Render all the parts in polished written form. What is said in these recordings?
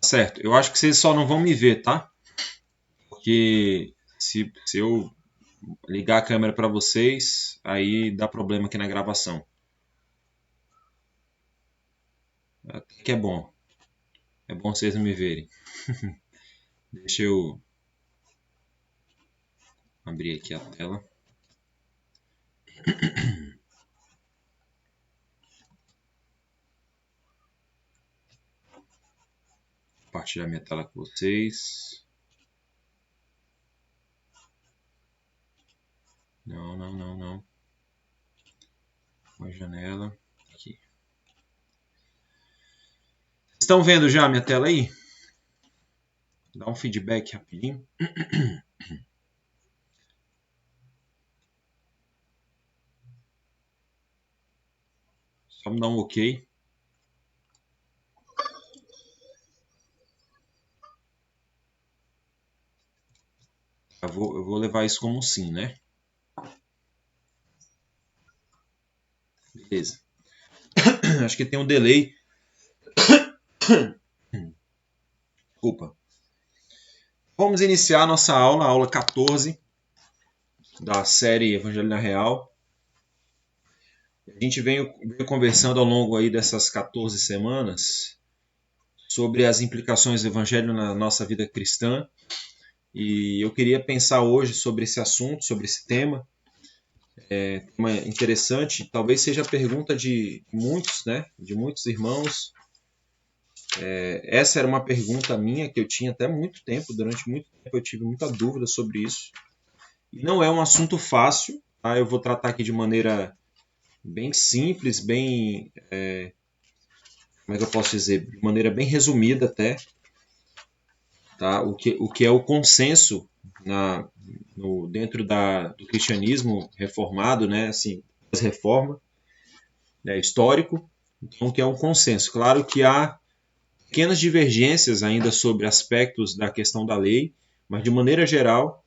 Certo, eu acho que vocês só não vão me ver, tá? Porque se eu ligar a câmera para vocês, aí dá problema aqui na gravação. Até que é bom. É bom vocês não me verem. Deixa eu abrir aqui a tela. Compartilhar minha tela com vocês. Não. Uma janela. Aqui. Estão vendo já a minha tela aí? Dá um feedback rapidinho. Só me dá um ok. Eu vou levar isso como um sim, né? Beleza. Acho que tem um delay. Desculpa. Vamos iniciar a nossa aula, a aula 14 da série Evangelho na Real. A gente veio conversando ao longo aí dessas 14 semanas sobre as implicações do Evangelho na nossa vida cristã. E eu queria pensar hoje sobre esse assunto, sobre esse tema. Tema interessante, talvez seja a pergunta de muitos, né? De muitos irmãos. Essa era uma pergunta minha que eu tinha até muito tempo, durante muito tempo eu tive muita dúvida sobre isso. E não é um assunto fácil, tá? Eu vou tratar aqui de maneira bem simples, bem... como é que eu posso dizer? De maneira bem resumida até. Tá? O que é o consenso dentro do cristianismo reformado, né? Assim, pós-reforma, né? Histórico. Então, o que é um consenso? Claro que há pequenas divergências ainda sobre aspectos da questão da lei, mas de maneira geral,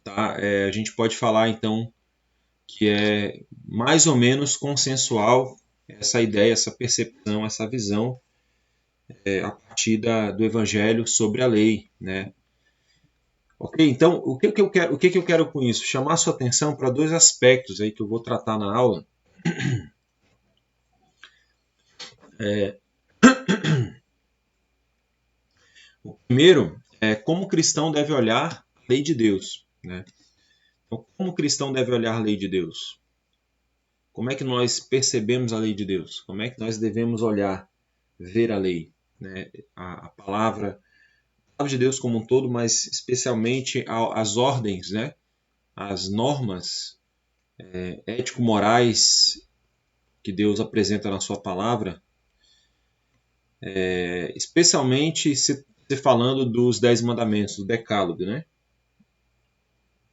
tá? A gente pode falar então que é mais ou menos consensual essa ideia, essa percepção, essa visão a partir do Evangelho sobre a lei, né? Ok, então o que eu quero com isso? Chamar a sua atenção para dois aspectos aí que eu vou tratar na aula. O primeiro é como o cristão deve olhar a lei de Deus, né? Então, como o cristão deve olhar a lei de Deus? Como é que nós percebemos a lei de Deus? Como é que nós devemos olhar, ver a lei, né? A palavra de Deus como um todo, mas especialmente as ordens, né? As normas ético-morais que Deus apresenta na sua palavra, especialmente se falando dos 10 mandamentos, do decálogo, né?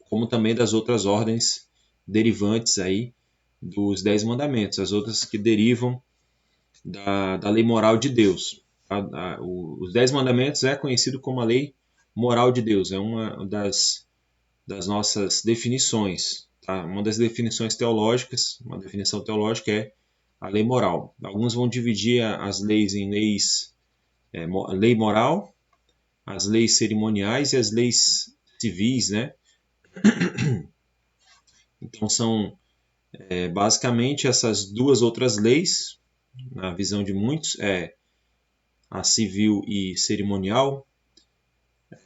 Como também das outras ordens derivantes aí dos 10 mandamentos, as outras que derivam da lei moral de Deus. Os 10 mandamentos é conhecido como a lei moral de Deus, é uma das nossas definições. Tá? Uma das definições teológicas, uma definição teológica é a lei moral. Alguns vão dividir as leis em lei moral, as leis cerimoniais e as leis civis, né? Então são basicamente essas duas outras leis, na visão de muitos, a civil e cerimonial,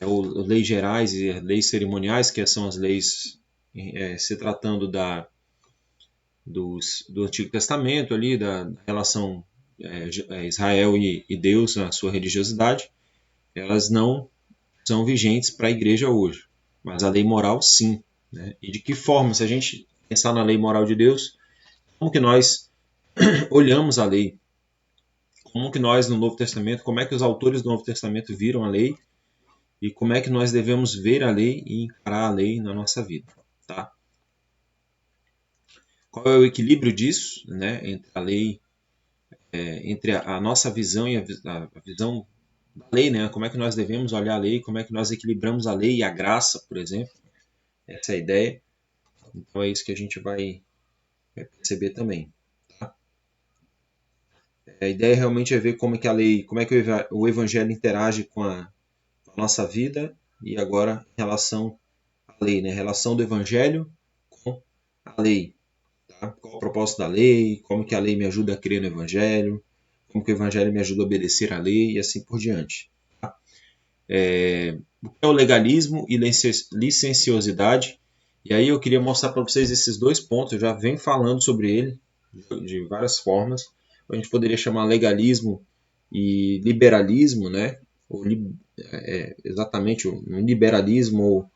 ou leis gerais e leis cerimoniais, que são as leis se tratando do Antigo Testamento ali, da relação Israel e Deus na sua religiosidade, elas não são vigentes para a igreja hoje, mas a lei moral sim, né? E de que forma, se a gente pensar na lei moral de Deus, como que nós olhamos a lei? Como que nós no Novo Testamento, como é que os autores do Novo Testamento viram a lei e como é que nós devemos ver a lei e encarar a lei na nossa vida, tá? Qual é o equilíbrio disso, né, entre a lei, entre a nossa visão e a visão da lei, né? Como é que nós devemos olhar a lei, como é que nós equilibramos a lei e a graça, por exemplo? Essa é a ideia. Então é isso que a gente vai perceber também. Tá? A ideia realmente é ver como é que a lei, como é que o evangelho interage com a nossa vida e agora em relação à lei, né? A relação do evangelho com a lei. Tá? Qual o propósito da lei, como que a lei me ajuda a crer no evangelho, como que o evangelho me ajuda a obedecer à lei e assim por diante. Tá? O que é o legalismo e licenciosidade? E aí eu queria mostrar para vocês esses dois pontos, eu já venho falando sobre ele de várias formas. A gente poderia chamar legalismo e liberalismo, né? Ou, exatamente, um liberalismo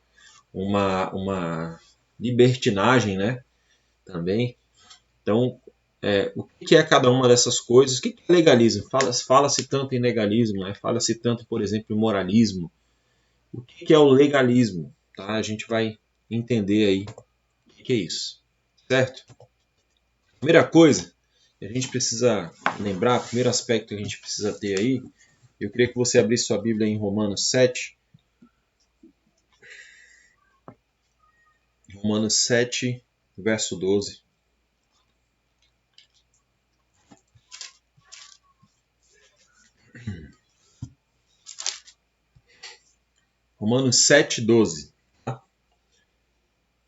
ou uma libertinagem, né? Também. Então, o que é cada uma dessas coisas? O que é legalismo? Fala-se tanto em legalismo, né? Fala-se tanto, por exemplo, em moralismo. O que é o legalismo? Tá? A gente vai entender aí o que é isso, certo? Primeira coisa que a gente precisa lembrar, primeiro aspecto que a gente precisa ter aí, eu queria que você abrisse sua Bíblia em Romanos 7. Romanos 7, verso 12. Romanos 7, 12. Tá?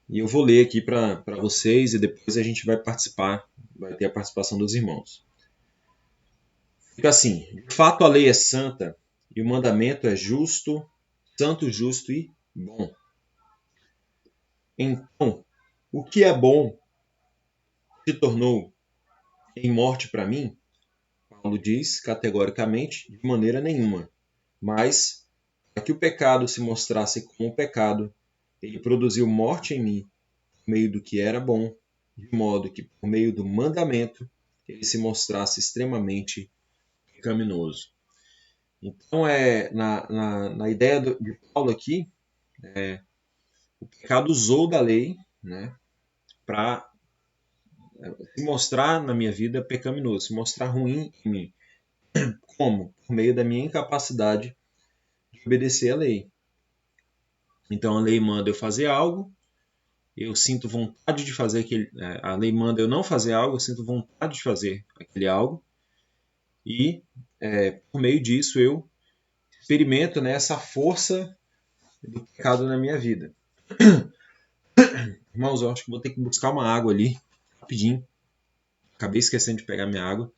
E eu vou ler aqui para vocês e depois a gente vai participar, vai ter a participação dos irmãos. Fica assim: de fato a lei é santa e o mandamento é justo, santo, justo e bom. Então, o que é bom se tornou em morte para mim? Paulo diz categoricamente, de maneira nenhuma. Mas, para que o pecado se mostrasse como pecado, ele produziu morte em mim, por meio do que era bom, de modo que, por meio do mandamento, ele se mostrasse extremamente pecaminoso. Então, na ideia de Paulo aqui, o pecado usou da lei, né, para se mostrar na minha vida pecaminoso, se mostrar ruim em mim. Como? Por meio da minha incapacidade de obedecer à lei. Então a lei manda eu fazer algo, eu sinto vontade de fazer aquele. A lei manda eu não fazer algo, eu sinto vontade de fazer aquele algo, e por meio disso eu experimento, né, essa força do pecado na minha vida. Irmãos, eu acho que vou ter que buscar uma água ali, rapidinho. Acabei esquecendo de pegar minha água.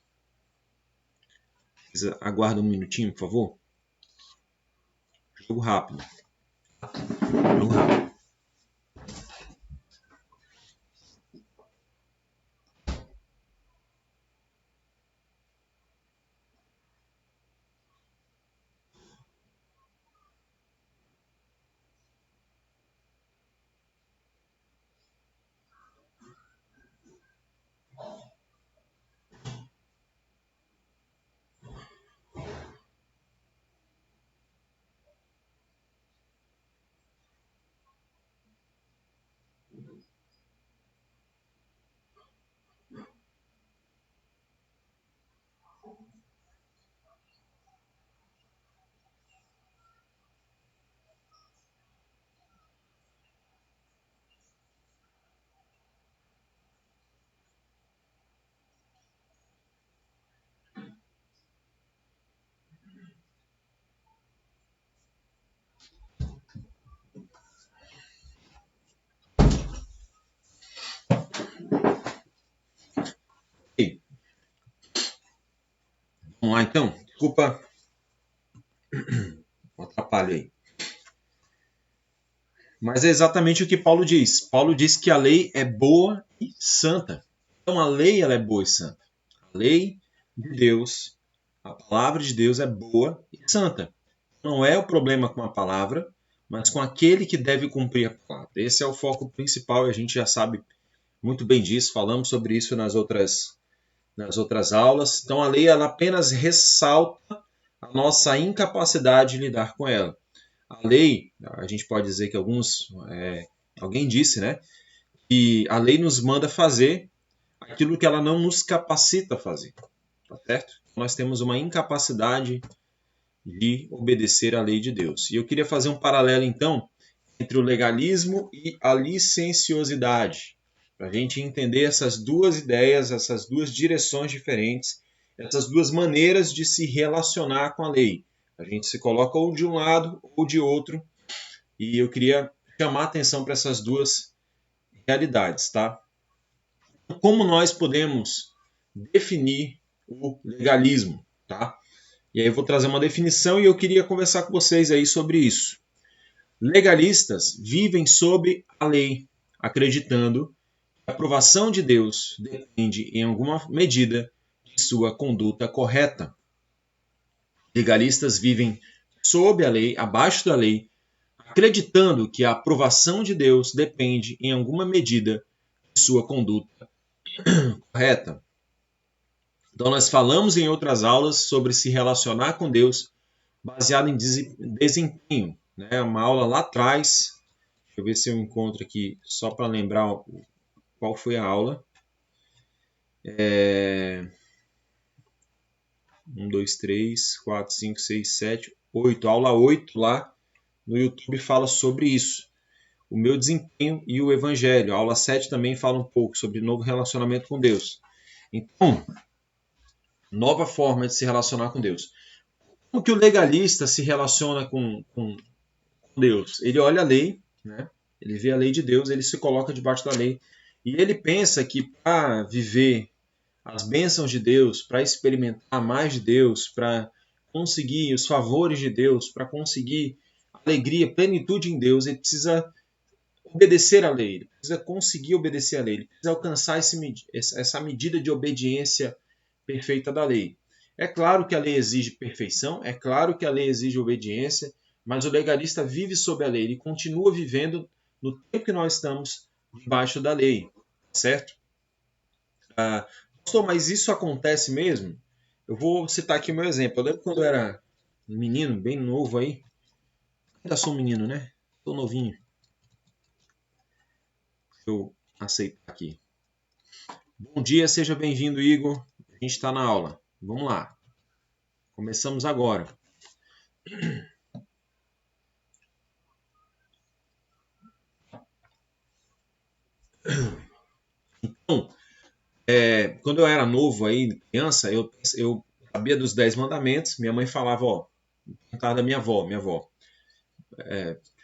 Aguarda um minutinho, por favor. Jogo rápido. Jogo rápido. Ei, vamos lá então. Desculpa o atrapalho aí. Mas é exatamente o que Paulo diz. Paulo diz que a lei é boa e santa. Então a lei ela é boa e santa. A lei de Deus, a palavra de Deus é boa e santa. Não é o problema com a palavra, mas com aquele que deve cumprir a palavra. Esse é o foco principal e a gente já sabe muito bem disso. Falamos sobre isso nas outras aulas. Então a lei ela apenas ressalta a nossa incapacidade de lidar com ela. A lei, a gente pode dizer que alguém disse, né, que a lei nos manda fazer aquilo que ela não nos capacita a fazer, tá certo? Nós temos uma incapacidade de obedecer à lei de Deus. E eu queria fazer um paralelo, então, entre o legalismo e a licenciosidade, para a gente entender essas duas ideias, essas duas direções diferentes essas duas maneiras de se relacionar com a lei. A gente se coloca ou de um lado ou de outro, e eu queria chamar a atenção para essas duas realidades, tá? Como nós podemos definir o legalismo, tá? E aí eu vou trazer uma definição e eu queria conversar com vocês aí sobre isso. Legalistas vivem sob a lei, acreditando que a aprovação de Deus depende, em alguma medida, de sua conduta correta. Legalistas vivem sob a lei, abaixo da lei, acreditando que a aprovação de Deus depende, em alguma medida, de sua conduta correta. Então, nós falamos em outras aulas sobre se relacionar com Deus baseado em desempenho. Né? Uma aula lá atrás, deixa eu ver se eu encontro aqui, só para lembrar qual foi a aula. 1, 2, 3, 4, 5, 6, 7, 8. Aula 8 lá no YouTube fala sobre isso. O meu desempenho e o Evangelho. A aula 7 também fala um pouco sobre novo relacionamento com Deus. Então, nova forma de se relacionar com Deus. Como que o legalista se relaciona com Deus? Ele olha a lei, né? Ele vê a lei de Deus, ele se coloca debaixo da lei. E ele pensa que para viver as bênçãos de Deus, para experimentar mais de Deus, para conseguir os favores de Deus, para conseguir alegria, plenitude em Deus, ele precisa obedecer à lei, ele precisa conseguir obedecer à lei, ele precisa alcançar essa medida de obediência perfeita da lei. É claro que a lei exige perfeição, é claro que a lei exige obediência, mas o legalista vive sob a lei, ele continua vivendo no tempo que nós estamos debaixo da lei, certo? Pastor, mas isso acontece mesmo? Eu vou citar aqui o meu exemplo. Eu lembro quando eu era um menino, bem novo aí. Ainda sou um menino, né? Tô novinho. Deixa eu aceitar aqui. Bom dia, seja bem-vindo, Igor. A gente está na aula. Vamos lá. Começamos agora. Então, quando eu era novo aí, criança, eu sabia dos 10 mandamentos. Minha mãe falava, ó, contava da minha avó,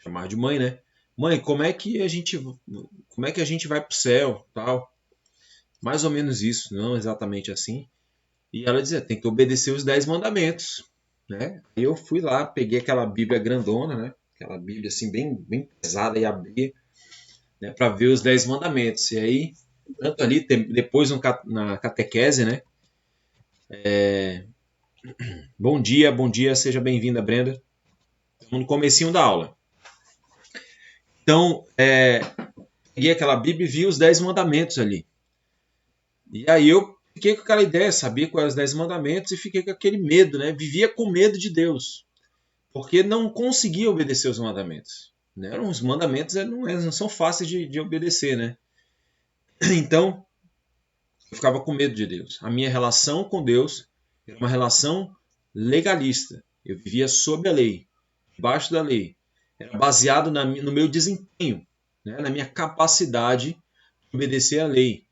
chamava de mãe, né? Mãe, como é que a gente vai pro céu, tal? Mais ou menos isso, não exatamente assim. E ela dizia, tem que obedecer os 10 mandamentos, né? E eu fui lá, peguei aquela Bíblia grandona, né? Aquela Bíblia assim bem pesada e abri, né, para ver os 10 mandamentos. E aí, tanto ali, depois na catequese, né? Bom dia, seja bem-vinda, Brenda. Estamos no comecinho da aula. Então, peguei aquela Bíblia e vi os 10 mandamentos ali. E aí eu fiquei com aquela ideia, sabia quais eram os 10 mandamentos e fiquei com aquele medo, né? Vivia com medo de Deus, porque não conseguia obedecer os mandamentos. Né? Os mandamentos não são fáceis de obedecer, né? Então, eu ficava com medo de Deus. A minha relação com Deus era uma relação legalista. Eu vivia sob a lei, debaixo da lei. Era baseado no meu desempenho, né? Na minha capacidade de obedecer à lei.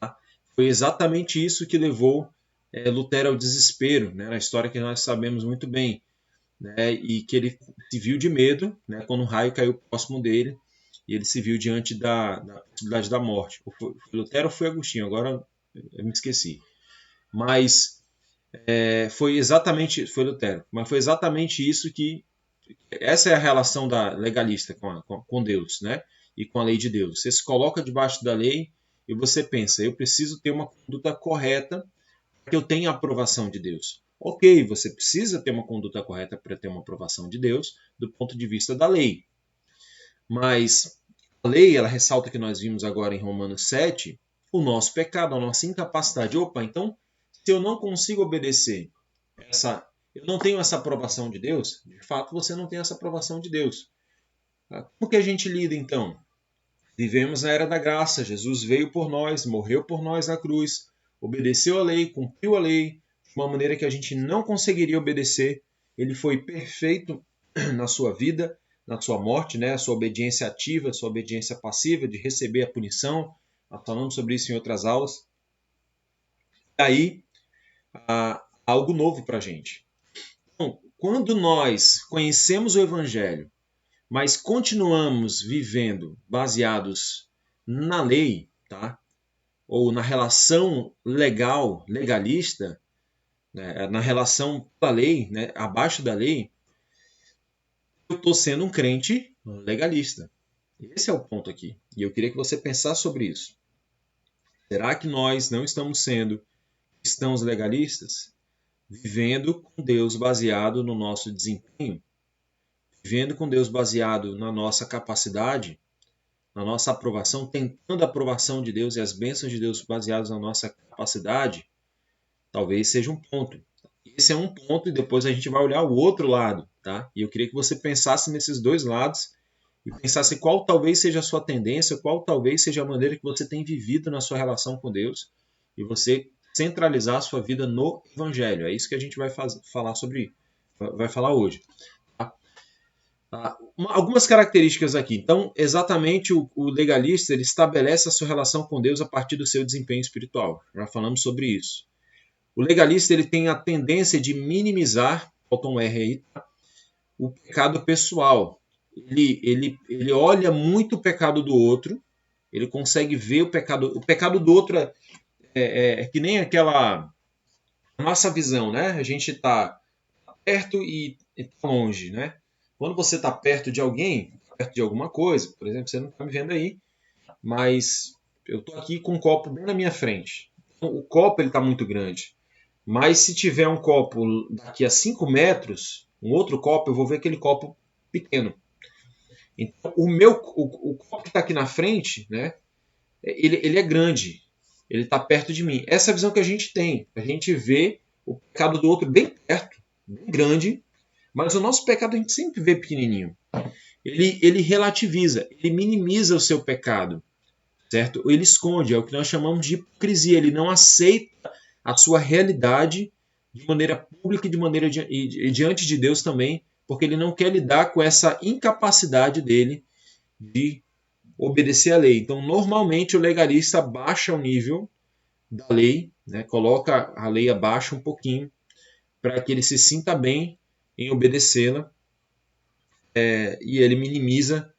Tá? Foi exatamente isso que levou Lutero ao desespero, né? Na história que nós sabemos muito bem. Né? E que ele se viu de medo, né? Quando um raio caiu próximo dele, e ele se viu diante da possibilidade da morte. Foi Lutero ou foi Agostinho? Agora eu me esqueci. Mas foi Lutero. Mas foi exatamente isso que essa é a relação da legalista com Deus, né? E com a lei de Deus. Você se coloca debaixo da lei e você pensa, eu preciso ter uma conduta correta para que eu tenha a aprovação de Deus. Ok, você precisa ter uma conduta correta para ter uma aprovação de Deus do ponto de vista da lei. Mas a lei, ela ressalta que nós vimos agora em Romanos 7, o nosso pecado, a nossa incapacidade. Opa, então, se eu não consigo obedecer eu não tenho essa aprovação de Deus, de fato você não tem essa aprovação de Deus. Como que a gente lida então? Vivemos na era da graça, Jesus veio por nós, morreu por nós na cruz, obedeceu a lei, cumpriu a lei, de uma maneira que a gente não conseguiria obedecer. Ele foi perfeito na sua vida, na sua morte, né? A sua obediência ativa, a sua obediência passiva, de receber a punição. Nós falamos sobre isso em outras aulas. E aí, algo novo para a gente. Então, quando nós conhecemos o Evangelho, mas continuamos vivendo baseados na lei, tá? Ou na relação legalista, né? Na relação da lei, né? Abaixo da lei, eu estou sendo um crente legalista. Esse é o ponto aqui. E eu queria que você pensasse sobre isso. Será que nós não estamos sendo cristãos legalistas? Vivendo com Deus baseado no nosso desempenho? Vivendo com Deus baseado na nossa capacidade? Na nossa aprovação? Tentando a aprovação de Deus e as bênçãos de Deus baseadas na nossa capacidade? Talvez seja um ponto. Esse é um ponto e depois a gente vai olhar o outro lado, tá? E eu queria que você pensasse nesses dois lados e pensasse qual talvez seja a sua tendência, qual talvez seja a maneira que você tem vivido na sua relação com Deus e você centralizar a sua vida no Evangelho. É isso que a gente vai falar sobre, vai falar hoje. Algumas características aqui. Então, exatamente o legalista ele estabelece a sua relação com Deus a partir do seu desempenho espiritual. Já falamos sobre isso. O legalista ele tem a tendência de minimizar, falta um R aí, tá? O pecado pessoal. Ele olha muito o pecado do outro, ele consegue ver o pecado do outro é que nem aquela nossa visão, né? A gente está perto e tá longe, né? Quando você está perto de alguém, perto de alguma coisa, por exemplo, você não está me vendo aí, mas eu estou aqui com um copo bem na minha frente. Então, o copo está muito grande. Mas se tiver um copo daqui a 5 metros, um outro copo, eu vou ver aquele copo pequeno. Então, o copo que está aqui na frente, né, ele é grande. Ele está perto de mim. Essa é a visão que a gente tem. A gente vê o pecado do outro bem perto, bem grande, mas o nosso pecado a gente sempre vê pequenininho. Ele relativiza, ele minimiza o seu pecado, certo? Ele esconde, é o que nós chamamos de hipocrisia. Ele não aceita a sua realidade de maneira pública e de maneira diante de Deus também, porque ele não quer lidar com essa incapacidade dele de obedecer à lei. Então, normalmente o legalista baixa o nível da lei, né? Coloca a lei abaixo um pouquinho para que ele se sinta bem em obedecê-la, e ele minimiza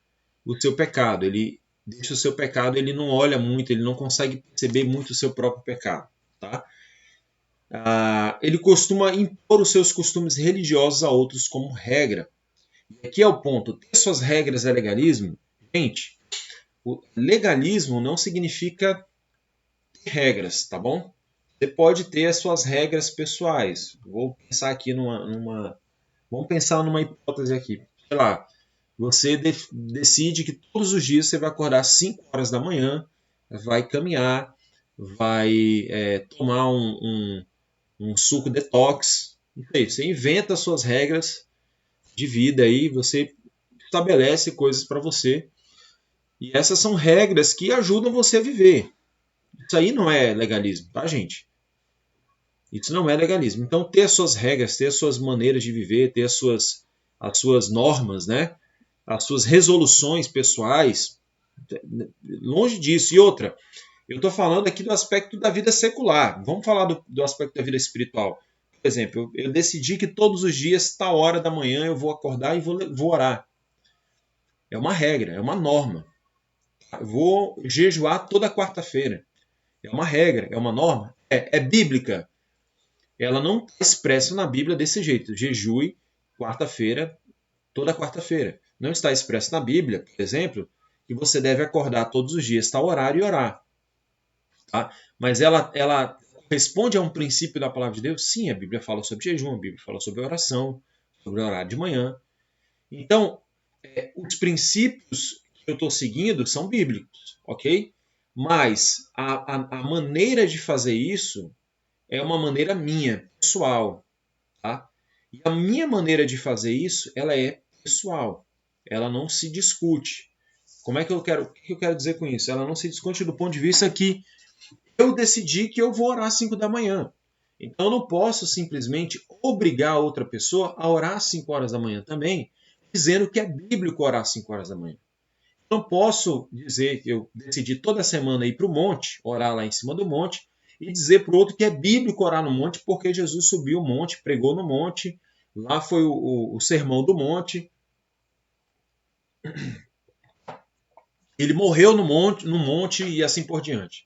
o seu pecado. Ele deixa o seu pecado, ele não olha muito, ele não consegue perceber muito o seu próprio pecado, tá? Ele costuma impor os seus costumes religiosos a outros como regra. E aqui é o ponto: ter suas regras é legalismo? Gente, o legalismo não significa ter regras, tá bom? Você pode ter as suas regras pessoais. Vou pensar aqui vamos pensar numa hipótese aqui. Sei lá, você decide que todos os dias você vai acordar às 5 horas da manhã, vai caminhar, vai tomar um suco detox. Não sei, você inventa as suas regras de vida aí, você estabelece coisas para você. E essas são regras que ajudam você a viver. Isso aí não é legalismo, tá, gente? Isso não é legalismo. Então, ter as suas regras, ter as suas maneiras de viver, ter as suas normas, né? As suas resoluções pessoais, longe disso. E outra, eu estou falando aqui do aspecto da vida secular. Vamos falar do aspecto da vida espiritual. Por exemplo, eu decidi que todos os dias, tal hora da manhã, eu vou acordar e vou orar. É uma regra, é uma norma. Eu vou jejuar toda quarta-feira. É uma regra, é uma norma. É bíblica. Ela não está expressa na Bíblia desse jeito. Jejue quarta-feira, toda quarta-feira. Não está expresso na Bíblia, por exemplo, que você deve acordar todos os dias, tal horário e orar. Tá? Mas ela responde a um princípio da palavra de Deus? Sim, a Bíblia fala sobre jejum, a Bíblia fala sobre oração, sobre o horário de manhã. Então, os princípios que eu estou seguindo são bíblicos, ok? Mas a maneira de fazer isso é uma maneira minha, pessoal. Tá? E a minha maneira de fazer isso, ela é pessoal. Ela não se discute. O que eu quero dizer com isso? Ela não se discute do ponto de vista que eu decidi que eu vou orar às 5 da manhã. Então eu não posso simplesmente obrigar outra pessoa a orar às 5 horas da manhã também, dizendo que é bíblico orar às 5 horas da manhã. Eu não posso dizer que eu decidi toda semana ir para o monte, orar lá em cima do monte, e dizer para o outro que é bíblico orar no monte, porque Jesus subiu o monte, pregou no monte, lá foi o sermão do monte, ele morreu no monte e assim por diante.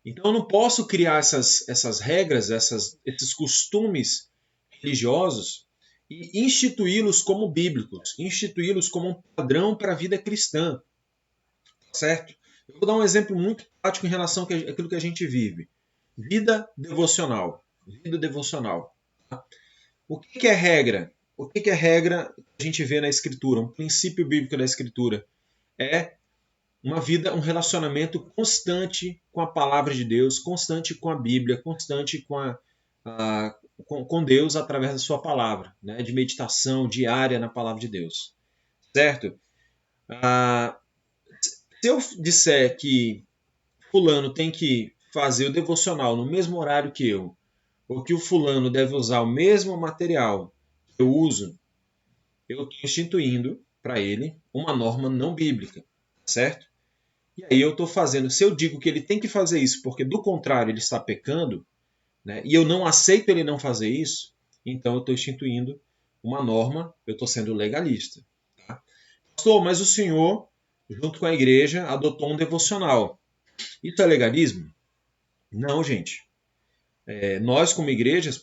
Então eu não posso criar essas regras, esses costumes religiosos e instituí-los como bíblicos, instituí-los como um padrão para a vida cristã, certo? Eu vou dar um exemplo muito prático em relação àquilo que a gente vive. Vida devocional. Vida devocional. O que é regra? O que é regra que a gente vê na Escritura? Um princípio bíblico da Escritura é uma vida, um relacionamento constante com a palavra de Deus, constante com a Bíblia, constante com Deus através da sua palavra, né? De meditação diária na palavra de Deus. Certo? Se eu disser que fulano tem que fazer o devocional no mesmo horário que eu, ou que o fulano deve usar o mesmo material que eu uso, eu estou instituindo para ele uma norma não bíblica, certo? E aí eu estou fazendo, se eu digo que ele tem que fazer isso porque do contrário ele está pecando, né, e eu não aceito ele não fazer isso, então eu estou instituindo uma norma, eu estou sendo legalista. Tá? Pastor, mas o senhor, junto com a igreja, adotou um devocional. Isso é legalismo? Não, gente. Nós, como igreja,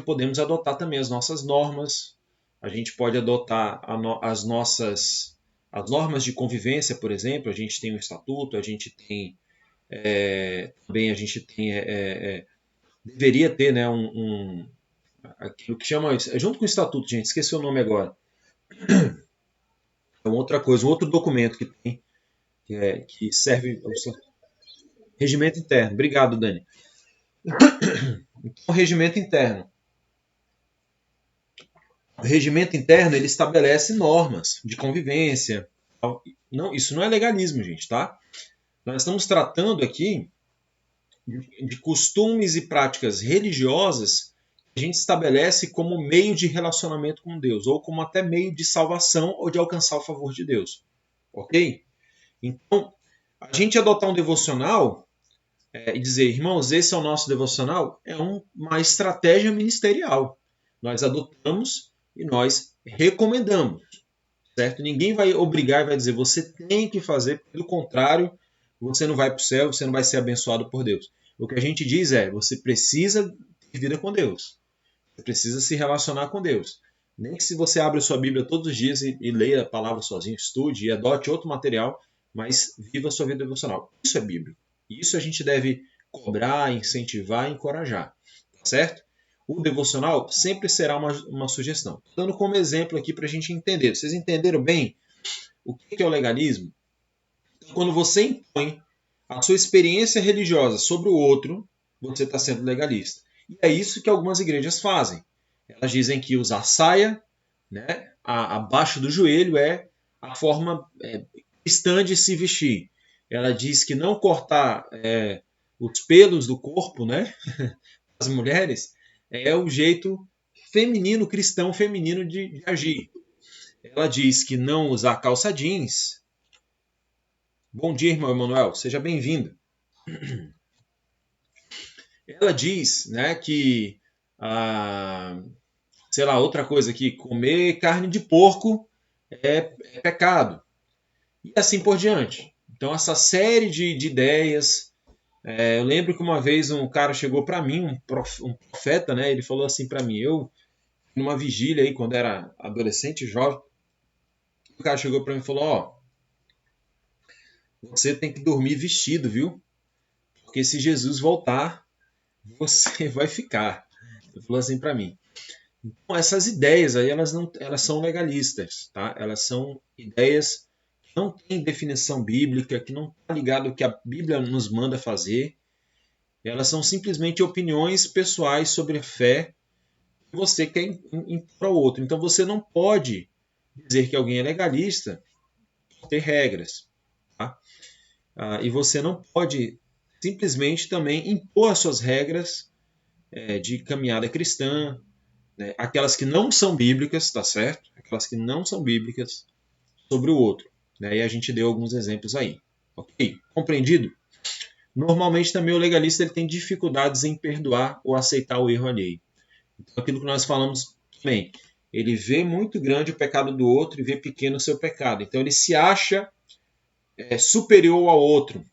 podemos adotar também as nossas normas. A gente pode adotar as normas de convivência, por exemplo. A gente tem um estatuto, a gente tem também deveria ter, né, aquilo que chama, junto com o estatuto, gente, esqueci o nome agora. É outra coisa, um outro documento que tem que serve regimento interno. Obrigado, Dani. Então, o regimento interno. O regimento interno ele estabelece normas de convivência. Não, isso não é legalismo, gente, tá? Nós estamos tratando aqui de costumes e práticas religiosas que a gente estabelece como meio de relacionamento com Deus, ou como até meio de salvação ou de alcançar o favor de Deus. Ok? Então, a gente adotar um devocional e dizer, irmãos, esse é o nosso devocional, é uma estratégia ministerial. Nós adotamos e nós recomendamos, certo? Ninguém vai obrigar e vai dizer, você tem que fazer, pelo contrário, você não vai para o céu, você não vai ser abençoado por Deus. O que a gente diz é, você precisa ter vida com Deus. Você precisa se relacionar com Deus. Nem que se você abra sua Bíblia todos os dias e leia a palavra sozinho, estude e adote outro material, mas viva a sua vida devocional. Isso é bíblico. Isso a gente deve cobrar, incentivar e encorajar. Certo? O devocional sempre será uma sugestão. Estou dando como exemplo aqui para a gente entender. Vocês entenderam bem o que é o legalismo? Então, quando você impõe a sua experiência religiosa sobre o outro, você está sendo legalista. E é isso que algumas igrejas fazem. Elas dizem que usar saia, né, abaixo do joelho é a forma cristã de se vestir. Ela diz que não cortar os pelos do corpo, né, das mulheres, é o jeito feminino, cristão feminino de agir. Ela diz que não usar calça jeans. Bom dia, irmão Emanuel, seja bem-vindo. Ela diz, né, que, sei lá, outra coisa aqui, comer carne de porco é pecado. E assim por diante. Então, essa série de ideias. Eu lembro que uma vez um cara chegou para mim, um profeta, né, ele falou assim para mim, eu, numa vigília aí, quando era adolescente, jovem, o cara chegou para mim e falou, ó, você tem que dormir vestido, viu? Porque se Jesus voltar, você vai ficar. Ele falou assim para mim. Então, essas ideias aí, elas são legalistas, tá? Elas são ideias que não têm definição bíblica, que não está ligado ao que a Bíblia nos manda fazer. Elas são simplesmente opiniões pessoais sobre a fé que você quer impor ao outro. Então, você não pode dizer que alguém é legalista por ter regras, tá? E você não pode simplesmente também impor as suas regras de caminhada cristã, né? Aquelas que não são bíblicas, tá certo? Aquelas que não são bíblicas sobre o outro. Né? E a gente deu alguns exemplos aí. Ok? Compreendido? Normalmente também o legalista ele tem dificuldades em perdoar ou aceitar o erro alheio. Então, aquilo que nós falamos também, ele vê muito grande o pecado do outro e vê pequeno o seu pecado. Então ele se acha superior ao outro.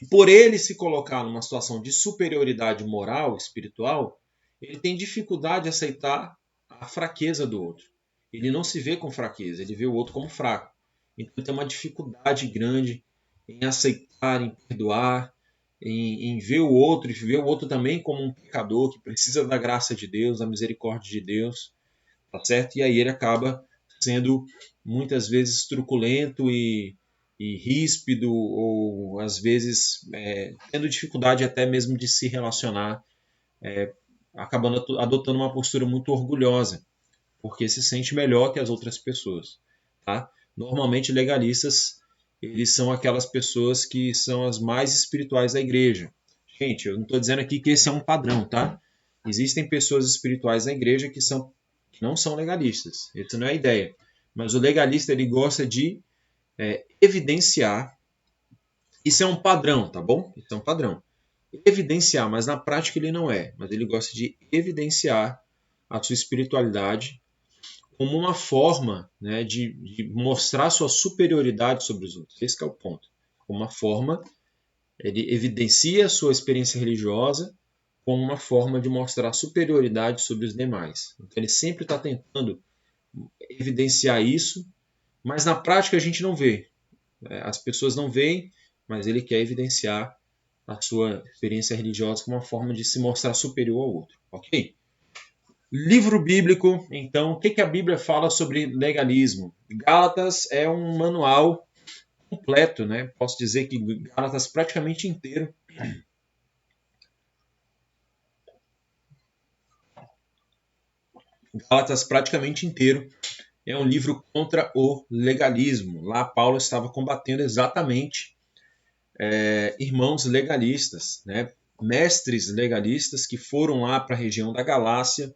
Por ele se colocar numa situação de superioridade moral, espiritual, ele tem dificuldade de aceitar a fraqueza do outro. Ele não se vê com fraqueza, ele vê o outro como fraco. Então ele tem uma dificuldade grande em aceitar, em perdoar, em ver o outro e ver o outro também como um pecador que precisa da graça de Deus, da misericórdia de Deus, tá certo? E aí ele acaba sendo muitas vezes truculento e ríspido, ou às vezes tendo dificuldade até mesmo de se relacionar, acabando adotando uma postura muito orgulhosa, porque se sente melhor que as outras pessoas. Tá? Normalmente legalistas, eles são aquelas pessoas que são as mais espirituais da igreja. Gente, eu não estou dizendo aqui que esse é um padrão, tá? Existem pessoas espirituais da igreja que não são legalistas. Essa não é a ideia. Mas o legalista ele gosta de evidenciar. Isso é um padrão, tá bom? Isso é um padrão. Evidenciar, mas na prática ele não é. Mas ele gosta de evidenciar a sua espiritualidade como uma forma, né, de mostrar sua superioridade sobre os outros. Esse é o ponto. Uma forma, ele evidencia a sua experiência religiosa como uma forma de mostrar superioridade sobre os demais. Então ele sempre está tentando evidenciar isso, mas na prática a gente não vê. As pessoas não veem, mas ele quer evidenciar a sua experiência religiosa como uma forma de se mostrar superior ao outro. Ok? Livro bíblico, então, o que a Bíblia fala sobre legalismo? Gálatas é um manual completo, né? Posso dizer que Gálatas praticamente inteiro. Gálatas praticamente inteiro é um livro contra o legalismo. Lá Paulo estava combatendo exatamente irmãos legalistas, né? Mestres legalistas que foram lá para a região da Galácia,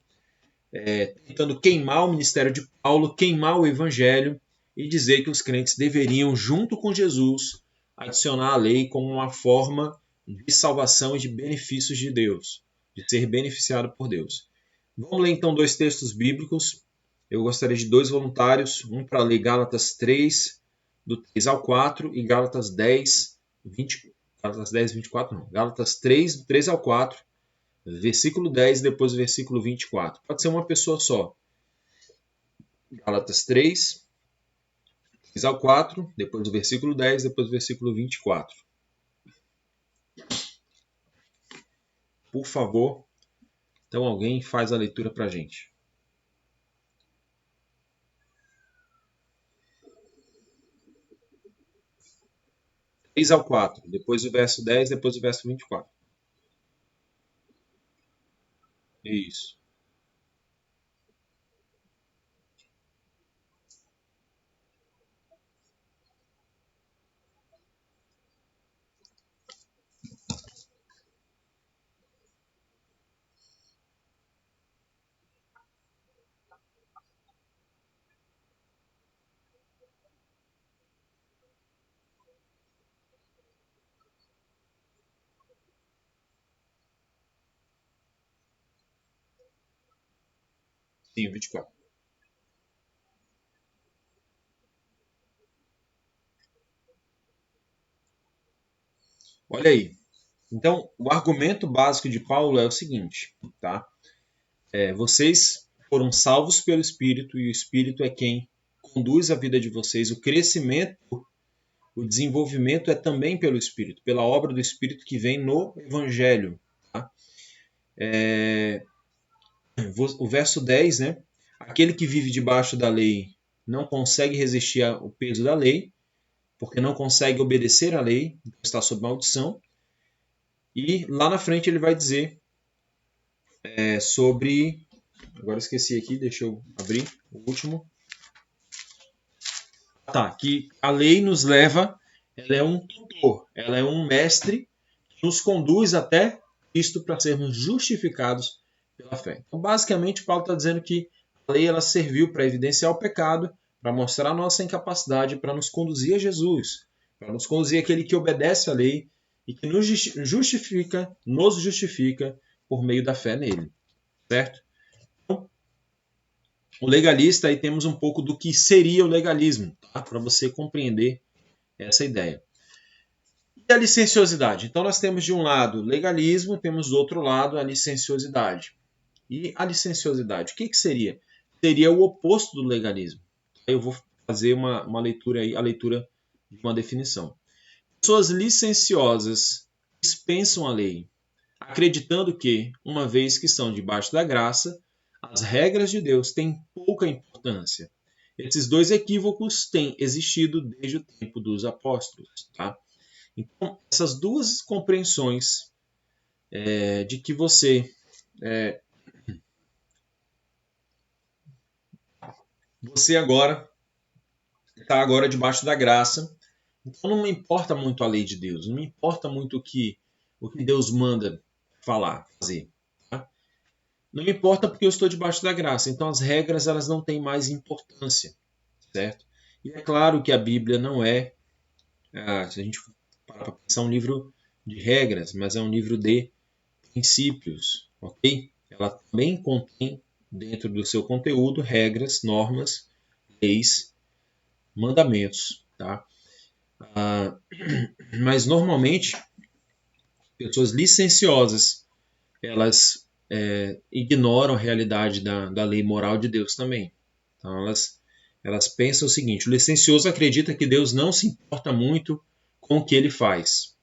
tentando queimar o ministério de Paulo, queimar o evangelho e dizer que os crentes deveriam, junto com Jesus, adicionar a lei como uma forma de salvação e de benefícios de Deus, de ser beneficiado por Deus. Vamos ler então dois textos bíblicos. Eu gostaria de dois voluntários, um para ler Gálatas 3, do 3 ao 4, e Gálatas 10, 20, Gálatas 10, 24 não, Gálatas 3, do 3 ao 4, versículo 10, depois o versículo 24. Pode ser uma pessoa só. Gálatas 3, 3 ao 4, depois o versículo 10, depois o versículo 24. Por favor, então alguém faz a leitura para a gente. 3 ao 4, depois o verso 10, depois o verso 24. Isso. Sim, 24. Olha aí. Então, o argumento básico de Paulo é o seguinte, tá? Vocês foram salvos pelo Espírito e o Espírito é quem conduz a vida de vocês. O crescimento, o desenvolvimento é também pelo Espírito, pela obra do Espírito que vem no Evangelho. Tá? O verso 10, né? Aquele que vive debaixo da lei não consegue resistir ao peso da lei, porque não consegue obedecer à lei, então está sob maldição. E lá na frente ele vai dizer sobre. Agora esqueci aqui, deixa eu abrir o último. Tá, que a lei nos leva, ela é um tutor, ela é um mestre que nos conduz até Cristo para sermos justificados pela fé. Então, basicamente, Paulo está dizendo que a lei ela serviu para evidenciar o pecado, para mostrar a nossa incapacidade, para nos conduzir a Jesus, para nos conduzir aquele que obedece à lei e que nos justifica por meio da fé nele, certo? Então, o legalista, aí temos um pouco do que seria o legalismo, tá? Para você compreender essa ideia. E a licenciosidade? Então nós temos de um lado legalismo, temos do outro lado a licenciosidade. E a licenciosidade, o que seria? Seria o oposto do legalismo. Eu vou fazer uma leitura aí, a leitura de uma definição. Pessoas licenciosas dispensam a lei, acreditando que, uma vez que estão debaixo da graça, as regras de Deus têm pouca importância. Esses dois equívocos têm existido desde o tempo dos apóstolos. Tá? Então, essas duas compreensões de que você agora está agora debaixo da graça, então não me importa muito a lei de Deus, não me importa muito o que Deus manda fazer. Tá? Não me importa porque eu estou debaixo da graça, então as regras elas não têm mais importância, certo? E é claro que a Bíblia não é, se a gente parar para pensar, um livro de regras, mas é um livro de princípios, ok? Ela também contém dentro do seu conteúdo regras, normas, leis, mandamentos, tá? Mas normalmente pessoas licenciosas elas ignoram a realidade da lei moral de Deus também. Então elas pensam o seguinte: o licencioso acredita que Deus não se importa muito com o que ele faz.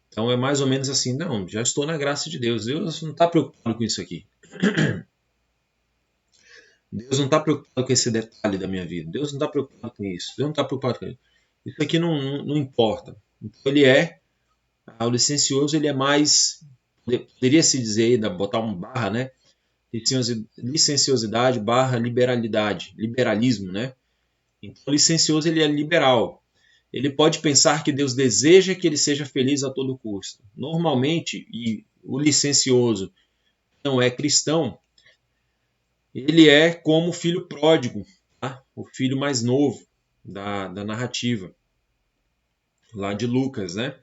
Então é mais ou menos assim: não, já estou na graça de Deus. Deus não está preocupado com isso aqui. Deus não está preocupado com esse detalhe da minha vida. Deus não está preocupado com isso. Deus não está preocupado com isso. Isso aqui não importa. Então o licencioso ele é mais, poderia se dizer, botar uma barra, né? Licenciosidade barra liberalidade, liberalismo, né? Então o licencioso ele é liberal. Ele pode pensar que Deus deseja que ele seja feliz a todo custo. Normalmente, e o licencioso não é cristão, ele é como o filho pródigo, tá? O filho mais novo da narrativa, lá de Lucas, né?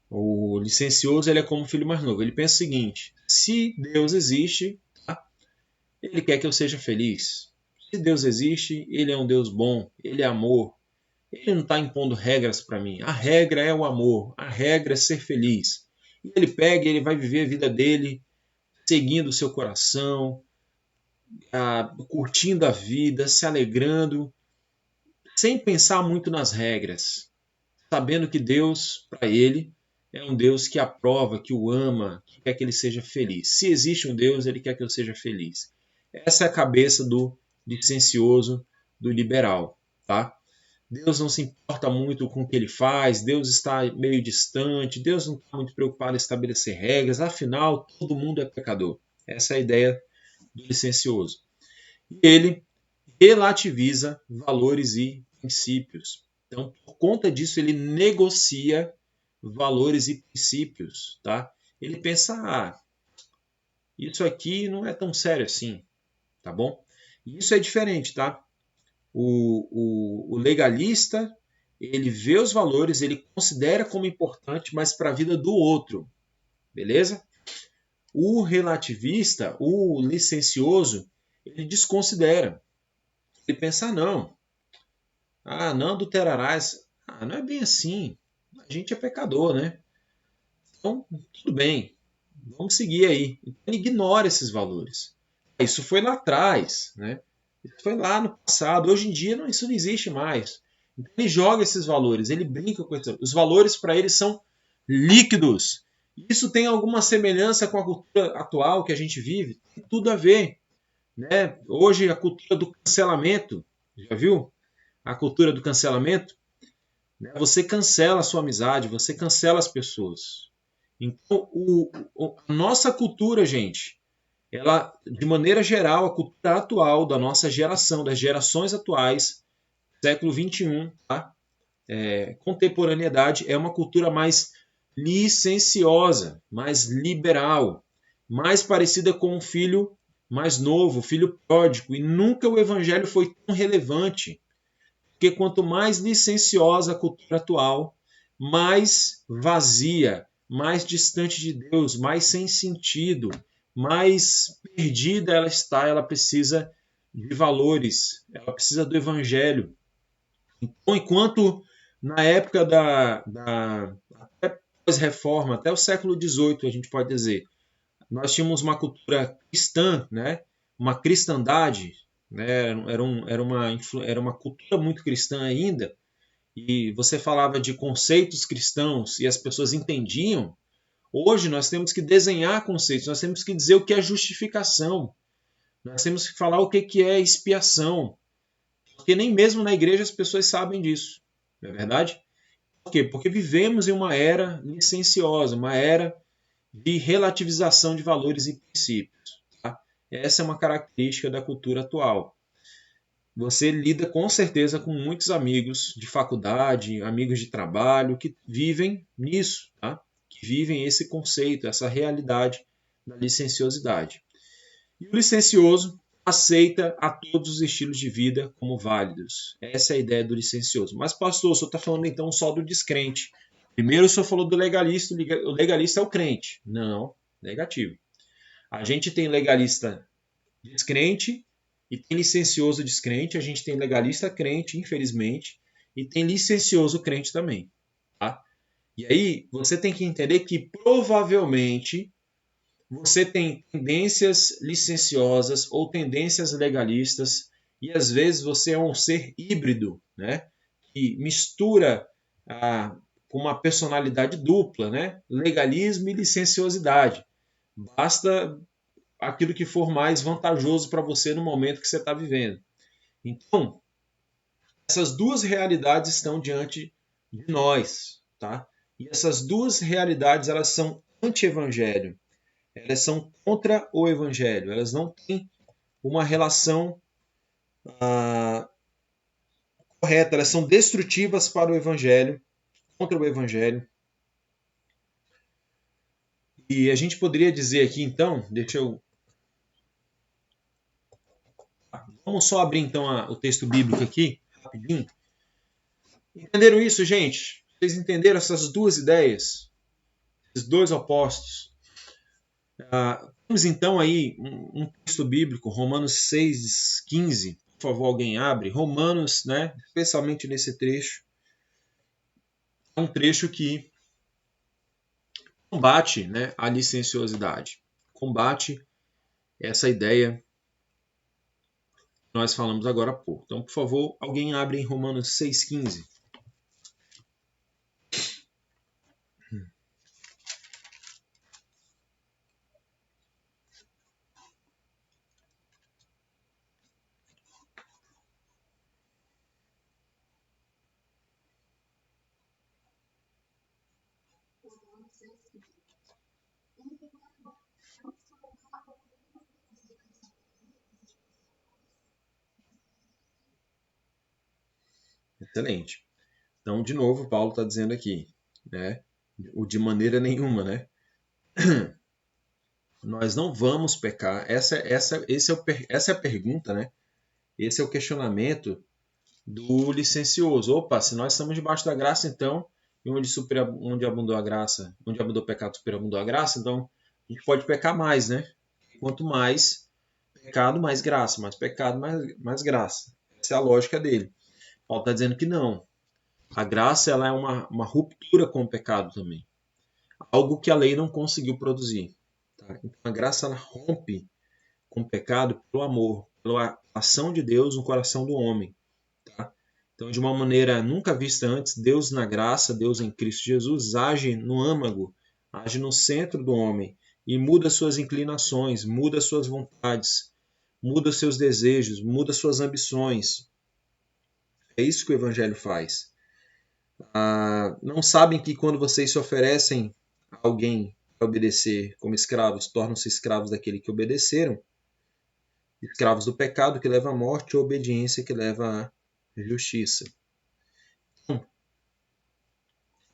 O licencioso ele é como o filho mais novo. Ele pensa o seguinte: se Deus existe, tá? Ele quer que eu seja feliz. Se Deus existe, ele é um Deus bom, ele é amor. Ele não está impondo regras para mim. A regra é o amor, a regra é ser feliz. E ele pega e ele vai viver a vida dele seguindo o seu coração, curtindo a vida, se alegrando, sem pensar muito nas regras, sabendo que Deus, para ele, é um Deus que aprova, que o ama, que quer que ele seja feliz. Se existe um Deus, ele quer que eu seja feliz. Essa é a cabeça do licencioso, do liberal, tá? Deus não se importa muito com o que ele faz, Deus está meio distante, Deus não está muito preocupado em estabelecer regras, afinal, todo mundo é pecador. Essa é a ideia do licencioso. E ele relativiza valores e princípios. Então, por conta disso, ele negocia valores e princípios. Tá? Ele pensa, isso aqui não é tão sério assim, tá bom? E isso é diferente, tá? O legalista, ele vê os valores, ele considera como importante, mas para a vida do outro, beleza? O relativista, o licencioso, ele desconsidera. Ele pensa, não adulterarás. Não é bem assim. A gente é pecador, né? Então, tudo bem. Vamos seguir aí. Então, ele ignora esses valores. Isso foi lá atrás, né? Isso foi lá no passado. Hoje em dia, isso não existe mais. Então, ele joga esses valores, ele brinca com isso. Os valores para ele são líquidos. Isso tem alguma semelhança com a cultura atual que a gente vive? Tem tudo a ver. Né? Hoje, a cultura do cancelamento, já viu? A cultura do cancelamento, né? Você cancela a sua amizade, você cancela as pessoas. Então, a nossa cultura, gente, ela, de maneira geral, a cultura atual da nossa geração, das gerações atuais, século XXI, tá? Contemporaneidade, é uma cultura mais licenciosa, mais liberal, mais parecida com um filho mais novo, filho pródigo. E nunca o evangelho foi tão relevante. Porque quanto mais licenciosa a cultura atual, mais vazia, mais distante de Deus, mais sem sentido, mais perdida ela está. Ela precisa de valores, ela precisa do evangelho. Então, enquanto na época até pós-reforma, até o século XVIII, a gente pode dizer, nós tínhamos uma cultura cristã, né? Uma cristandade, né? Era uma cultura muito cristã ainda, e você falava de conceitos cristãos e as pessoas entendiam. Hoje nós temos que desenhar conceitos, nós temos que dizer o que é justificação, nós temos que falar o que é expiação, porque nem mesmo na igreja as pessoas sabem disso, não é verdade? Por quê? Porque vivemos em uma era licenciosa, uma era de relativização de valores e princípios. Tá? Essa é uma característica da cultura atual. Você lida com certeza com muitos amigos de faculdade, amigos de trabalho que vivem nisso, tá? Que vivem esse conceito, essa realidade da licenciosidade. E o licencioso aceita a todos os estilos de vida como válidos. Essa é a ideia do licencioso. Mas, pastor, o senhor está falando então só do descrente. Primeiro o senhor falou do legalista, o legalista é o crente. Não, negativo. A gente tem legalista descrente e tem licencioso descrente. A gente tem legalista crente, infelizmente, e tem licencioso crente também. Tá? E aí você tem que entender que provavelmente você tem tendências licenciosas ou tendências legalistas, e às vezes você é um ser híbrido, né? Que mistura com uma personalidade dupla, né? Legalismo e licenciosidade. Basta aquilo que for mais vantajoso para você no momento que você está vivendo. Então, essas duas realidades estão diante de nós, tá? E essas duas realidades elas são anti-evangelho. Elas são contra o evangelho. Elas não têm uma relação correta. Elas são destrutivas para o evangelho, contra o evangelho. E a gente poderia dizer aqui, então, vamos só abrir então o texto bíblico aqui, rapidinho. Entenderam isso, gente? Vocês entenderam essas duas ideias? Esses dois opostos? Temos então aí um texto bíblico, Romanos 6,15. Por favor, alguém abre. Romanos, né? Especialmente nesse trecho. É um trecho que combate, né, a licenciosidade. Combate essa ideia que nós falamos agora há pouco. Então, por favor, alguém abre em Romanos 6,15. Excelente. Então, de novo, Paulo está dizendo aqui, né? O de maneira nenhuma, né? Nós não vamos pecar. Essa é a pergunta, né? Esse é o questionamento do licencioso. Opa, se nós estamos debaixo da graça, então, e onde abundou a graça, onde abundou o pecado, superabundou a graça, então a gente pode pecar mais, né? Quanto mais pecado, mais graça. Mais pecado, mais graça. Essa é a lógica dele. Paulo está dizendo que não. A graça ela é uma ruptura com o pecado também. Algo que a lei não conseguiu produzir. Tá? Então a graça ela rompe com o pecado pelo amor, pela ação de Deus no coração do homem. Tá? Então, de uma maneira nunca vista antes, Deus na graça, Deus em Cristo Jesus, age no âmago, age no centro do homem e muda suas inclinações, muda suas vontades, muda seus desejos, muda suas ambições. É isso que o Evangelho faz. Não sabem que quando vocês se oferecem a alguém para obedecer como escravos, tornam-se escravos daquele que obedeceram, escravos do pecado que leva à morte, ou obediência que leva à justiça. Então,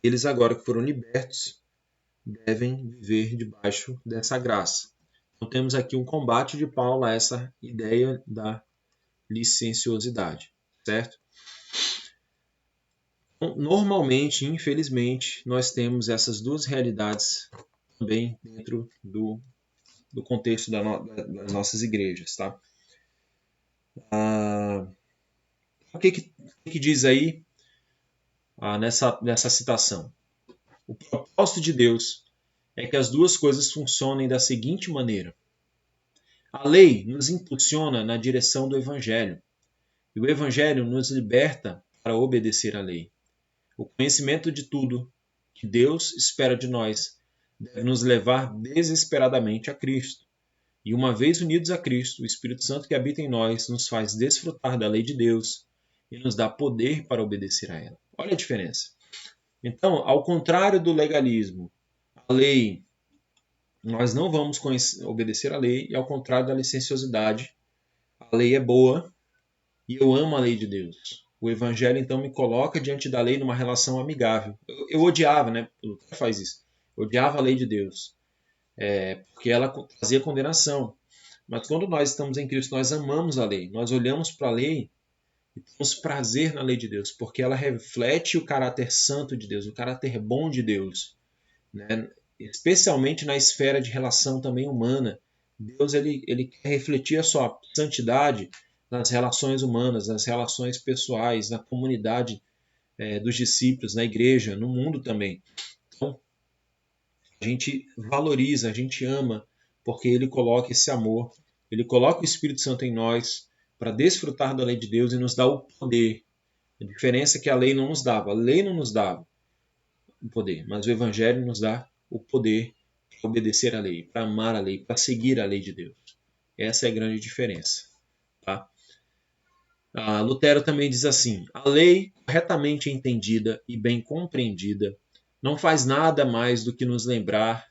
eles agora que foram libertos, devem viver debaixo dessa graça. Então temos aqui um combate de Paulo a essa ideia da licenciosidade, certo? Então, normalmente, infelizmente, nós temos essas duas realidades também dentro do contexto das nossas igrejas. Tá? O que diz aí nessa citação? O propósito de Deus é que as duas coisas funcionem da seguinte maneira. A lei nos impulsiona na direção do Evangelho, e o Evangelho nos liberta para obedecer à lei. O conhecimento de tudo que Deus espera de nós deve nos levar desesperadamente a Cristo. E uma vez unidos a Cristo, o Espírito Santo que habita em nós nos faz desfrutar da lei de Deus e nos dá poder para obedecer a ela. Olha a diferença. Então, ao contrário do legalismo, a lei, nós não vamos obedecer à lei, e ao contrário da licenciosidade, a lei é boa e eu amo a lei de Deus. O Evangelho, então, me coloca diante da lei numa relação amigável. Eu odiava, né? O Lutero faz isso. Eu odiava a lei de Deus, porque ela trazia condenação. Mas quando nós estamos em Cristo, nós amamos a lei. Nós olhamos para a lei e temos prazer na lei de Deus, porque ela reflete o caráter santo de Deus, o caráter bom de Deus, né? Especialmente na esfera de relação também humana. Deus ele quer refletir a sua santidade nas relações humanas, nas relações pessoais, na comunidade dos discípulos, na igreja, no mundo também. Então, a gente valoriza, a gente ama, porque ele coloca esse amor, ele coloca o Espírito Santo em nós para desfrutar da lei de Deus e nos dá o poder. A diferença é que a lei não nos dava. A lei não nos dava o poder, mas o Evangelho nos dá o poder para obedecer à lei, para amar a lei, para seguir a lei de Deus. Essa é a grande diferença. Tá? Lutero também diz assim: a lei, corretamente entendida e bem compreendida, não faz nada mais do que nos lembrar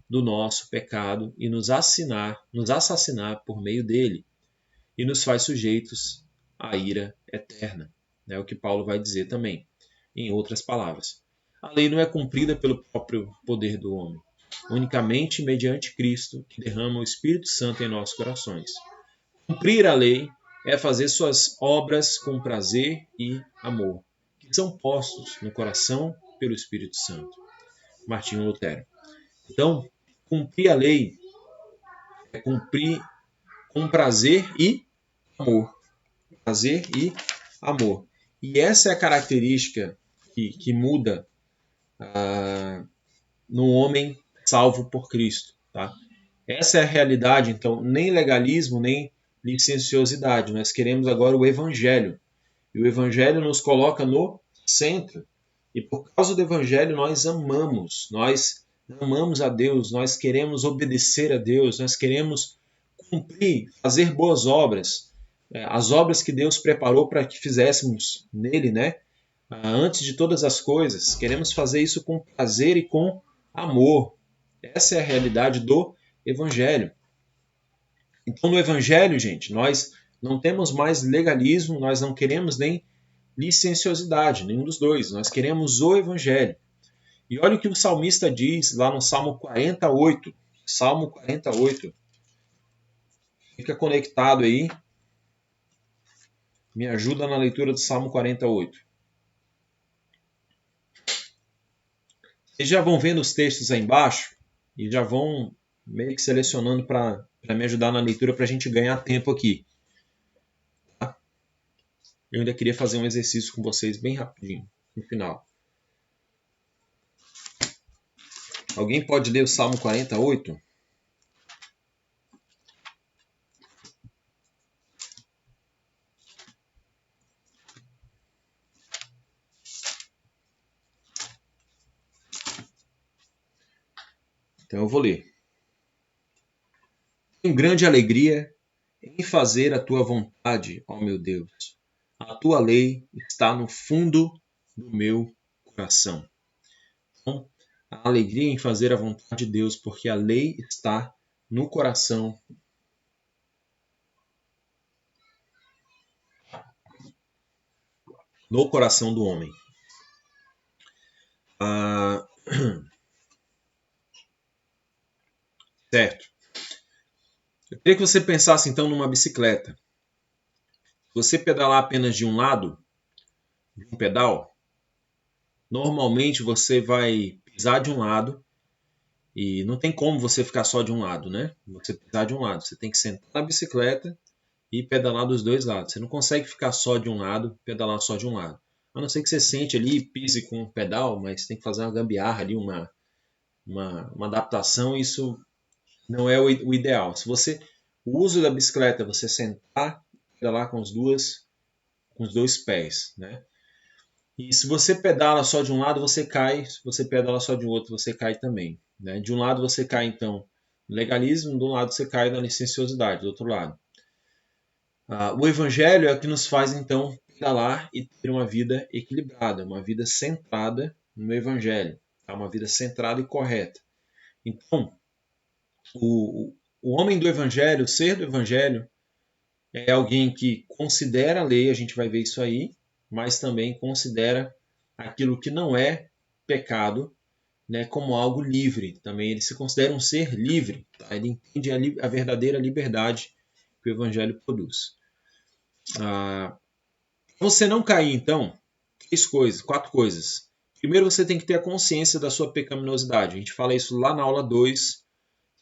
do nosso pecado e nos assassinar por meio dele, e nos faz sujeitos à ira eterna. É o que Paulo vai dizer também, em outras palavras. A lei não é cumprida pelo próprio poder do homem, unicamente mediante Cristo, que derrama o Espírito Santo em nossos corações. Cumprir a lei é fazer suas obras com prazer e amor, que são postos no coração pelo Espírito Santo. Martinho Lutero. Então, cumprir a lei é cumprir com prazer e amor. Prazer e amor. E essa é a característica que muda no homem salvo por Cristo. Tá? Essa é a realidade, então, nem legalismo, nem licenciosidade. Nós queremos agora o Evangelho. E o Evangelho nos coloca no centro. E por causa do Evangelho nós amamos a Deus, nós queremos obedecer a Deus, nós queremos cumprir, fazer boas obras. As obras que Deus preparou para que fizéssemos nele, né? Antes de todas as coisas. Queremos fazer isso com prazer e com amor. Essa é a realidade do Evangelho. Então, no Evangelho, gente, nós não temos mais legalismo, nós não queremos nem licenciosidade, nenhum dos dois. Nós queremos o Evangelho. E olha o que o salmista diz lá no Salmo 48. Salmo 48. Fica conectado aí. Me ajuda na leitura do Salmo 48. Vocês já vão vendo os textos aí embaixo e já vão meio que selecionando para me ajudar na leitura para a gente ganhar tempo aqui. Tá? Eu ainda queria fazer um exercício com vocês bem rapidinho, no final. Alguém pode ler o Salmo 48? Então eu vou ler. Tenho grande alegria em fazer a tua vontade, ó meu Deus. A tua lei está no fundo do meu coração. Então, a alegria em fazer a vontade de Deus, porque a lei está no coração. No coração do homem. Certo. Eu queria que você pensasse então numa bicicleta. Se você pedalar apenas de um lado, de um pedal, normalmente você vai pisar de um lado e não tem como você ficar só de um lado, né? Você pisar de um lado, você tem que sentar na bicicleta e pedalar dos dois lados. Você não consegue ficar só de um lado, pedalar só de um lado. A não ser que você sente ali e pise com o pedal, mas tem que fazer uma gambiarra ali, uma adaptação. Isso não é o ideal. Se você o uso da bicicleta é você sentar, pedalar com os dois pés, né? E se você pedala só de um lado, você cai. Se você pedala só de outro, você cai também. Né? De um lado você cai, então, no legalismo, do lado você cai na licenciosidade, do outro lado. O evangelho é o que nos faz, então, pedalar e ter uma vida equilibrada, uma vida centrada no evangelho, tá? Uma vida centrada e correta. Então, o homem do evangelho, o ser do evangelho, é alguém que considera a lei, a gente vai ver isso aí, mas também considera aquilo que não é pecado, né, como algo livre. Também ele se considera um ser livre. Tá? Ele entende a verdadeira liberdade que o Evangelho produz. Para você não cair, então, quatro coisas. Primeiro, você tem que ter a consciência da sua pecaminosidade. A gente fala isso lá na aula 2.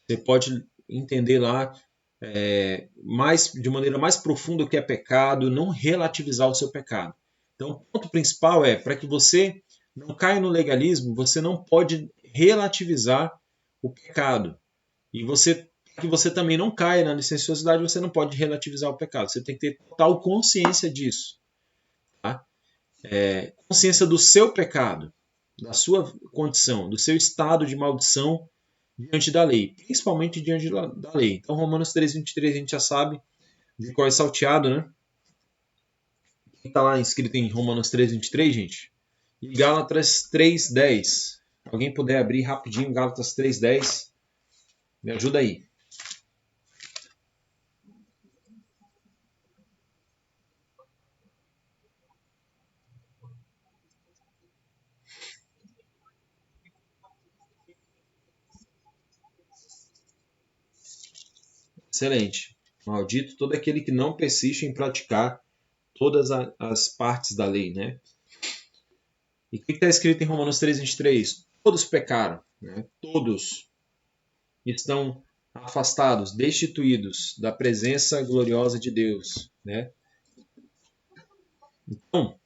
Você pode entender lá de maneira mais profunda o que é pecado, não relativizar o seu pecado. Então, o ponto principal é, para que você não caia no legalismo, você não pode relativizar o pecado. E para que você também não caia na licenciosidade, você não pode relativizar o pecado. Você tem que ter total consciência disso. Tá? Consciência do seu pecado, da sua condição, do seu estado de maldição diante da lei, principalmente diante da lei. Então, Romanos 3:23 a gente já sabe de qual é salteado, né? Está lá escrito em Romanos 3:23, gente. E Gálatas 3:10. Alguém puder abrir rapidinho Gálatas 3:10, me ajuda aí. Excelente. Maldito todo aquele que não persiste em praticar todas as partes da lei, né? E o que está escrito em Romanos 3:23? Todos pecaram, né? Todos estão afastados, destituídos da presença gloriosa de Deus, né? Então,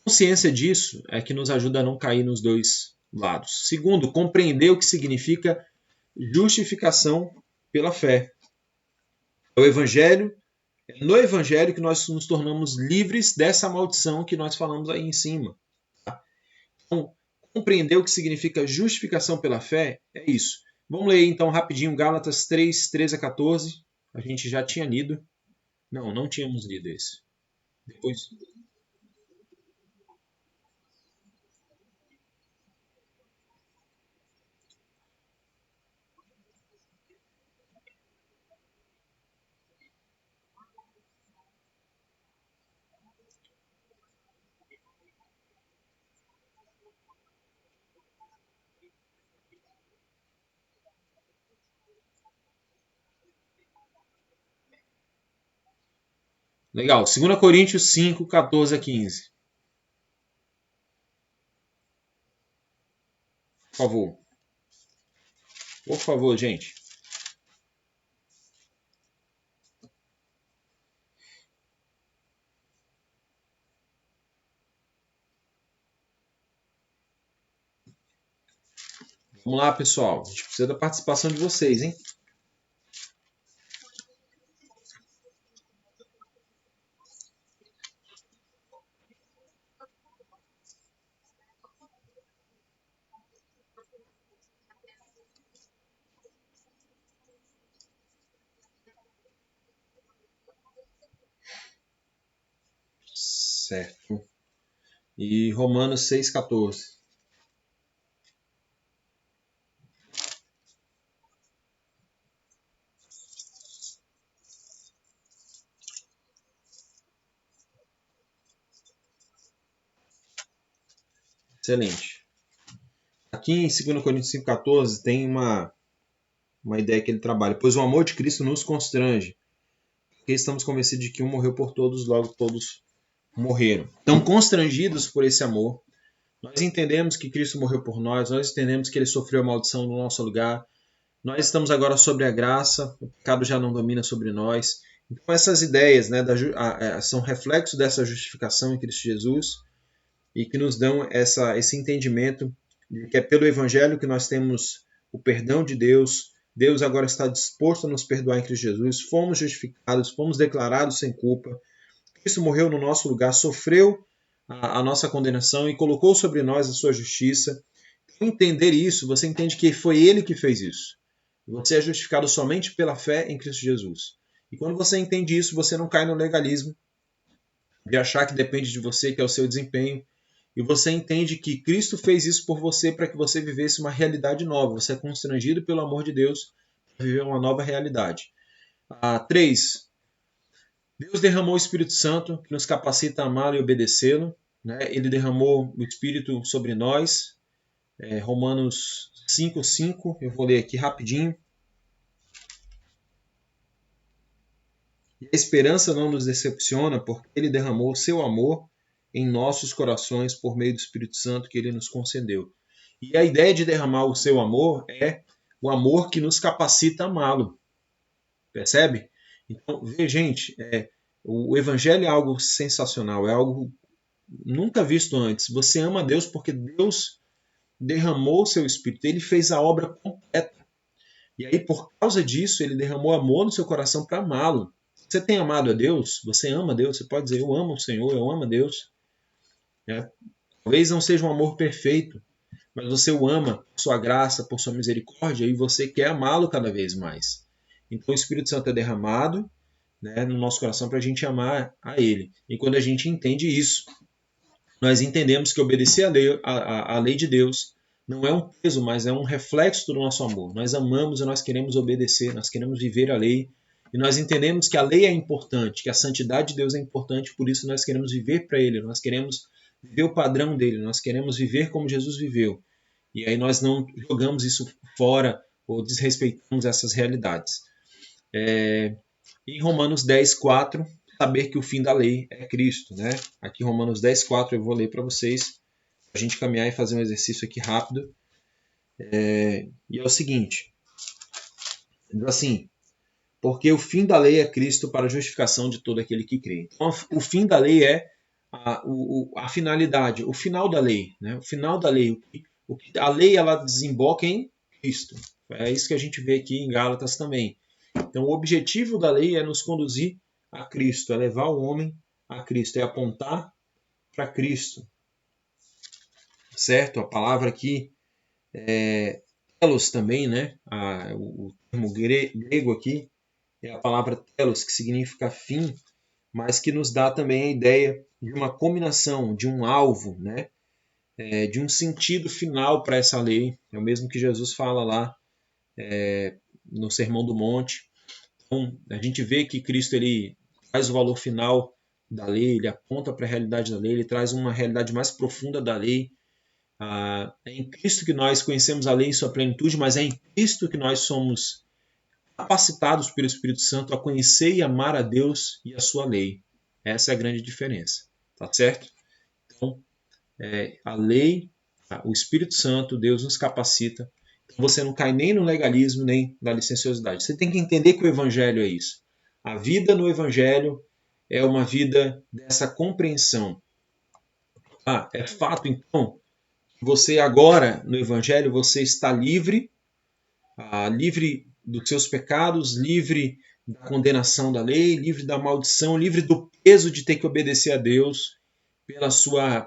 consciência disso é que nos ajuda a não cair nos dois lados. Segundo, compreender o que significa justificação pela fé. É o Evangelho, é no Evangelho que nós nos tornamos livres dessa maldição que nós falamos aí em cima. Tá? Então, compreender o que significa justificação pela fé é isso. Vamos ler então rapidinho Gálatas 3:13-14. A gente já tinha lido. Não, não tínhamos lido esse. Depois. Legal. 2 Coríntios 5:14-15. Por favor. Por favor, gente. Vamos lá, pessoal. A gente precisa da participação de vocês, hein? Certo. E Romanos 6:14. Excelente. Aqui em 2 Coríntios 5:14 tem uma ideia que ele trabalha. Pois o amor de Cristo nos constrange, porque estamos convencidos de que um morreu por todos, logo todos morreram. Tão constrangidos por esse amor. Nós entendemos que Cristo morreu por nós, nós entendemos que ele sofreu a maldição no nosso lugar. Nós estamos agora sobre a graça, o pecado já não domina sobre nós. Então essas ideias, né, são reflexos dessa justificação em Cristo Jesus e que nos dão esse entendimento de que é pelo Evangelho que nós temos o perdão de Deus. Deus agora está disposto a nos perdoar em Cristo Jesus. Fomos justificados, fomos declarados sem culpa. Cristo morreu no nosso lugar, sofreu a nossa condenação e colocou sobre nós a sua justiça. Entender isso, você entende que foi Ele que fez isso. Você é justificado somente pela fé em Cristo Jesus. E quando você entende isso, você não cai no legalismo de achar que depende de você, que é o seu desempenho. E você entende que Cristo fez isso por você para que você vivesse uma realidade nova. Você é constrangido pelo amor de Deus para viver uma nova realidade. 3. Deus derramou o Espírito Santo que nos capacita a amá-lo e obedecê-lo. Né? Ele derramou o Espírito sobre nós. Romanos 5:5, eu vou ler aqui rapidinho. E a esperança não nos decepciona, porque ele derramou o seu amor em nossos corações por meio do Espírito Santo que ele nos concedeu. E a ideia de derramar o seu amor é o amor que nos capacita a amá-lo. Percebe? Então, vê, gente, o Evangelho é algo sensacional, é algo nunca visto antes. Você ama Deus porque Deus derramou o seu Espírito, ele fez a obra completa. E aí, por causa disso, ele derramou amor no seu coração para amá-lo. Você tem amado a Deus? Você ama Deus? Você pode dizer, eu amo o Senhor, eu amo a Deus. Talvez não seja um amor perfeito, mas você o ama por sua graça, por sua misericórdia, e você quer amá-lo cada vez mais. Então, o Espírito Santo é derramado, né, no nosso coração para a gente amar a Ele. E quando a gente entende isso, nós entendemos que obedecer à lei de Deus não é um peso, mas é um reflexo do nosso amor. Nós amamos e nós queremos obedecer, nós queremos viver a lei. E nós entendemos que a lei é importante, que a santidade de Deus é importante, por isso nós queremos viver para Ele, nós queremos viver o padrão dele, nós queremos viver como Jesus viveu. E aí nós não jogamos isso fora ou desrespeitamos essas realidades. Em Romanos 10:4, saber que o fim da lei é Cristo. Né? Aqui Romanos 10:4 eu vou ler para vocês, para a gente caminhar e fazer um exercício aqui rápido. E é o seguinte, diz assim, porque o fim da lei é Cristo para a justificação de todo aquele que crê. Então, o fim da lei é a finalidade, o final da lei. Né? O final da lei, a lei ela desemboca em Cristo. É isso que a gente vê aqui em Gálatas também. Então, o objetivo da lei é nos conduzir a Cristo, é levar o homem a Cristo, é apontar para Cristo. Certo? A palavra aqui é telos também, né? O termo grego aqui é a palavra telos, que significa fim, mas que nos dá também a ideia de uma combinação, de um alvo, né? De um sentido final para essa lei. É o mesmo que Jesus fala lá no Sermão do Monte. Então, a gente vê que Cristo ele traz o valor final da lei, ele aponta para a realidade da lei, ele traz uma realidade mais profunda da lei. É em Cristo que nós conhecemos a lei em sua plenitude, mas é em Cristo que nós somos capacitados pelo Espírito Santo a conhecer e amar a Deus e a sua lei. Essa é a grande diferença, tá certo? Então, a lei, o Espírito Santo, Deus nos capacita. Então você não cai nem no legalismo, nem na licenciosidade. Você tem que entender que o Evangelho é isso. A vida no Evangelho é uma vida dessa compreensão. É fato, então, que você agora, no Evangelho, você está livre, livre dos seus pecados, livre da condenação da lei, livre da maldição, livre do peso de ter que obedecer a Deus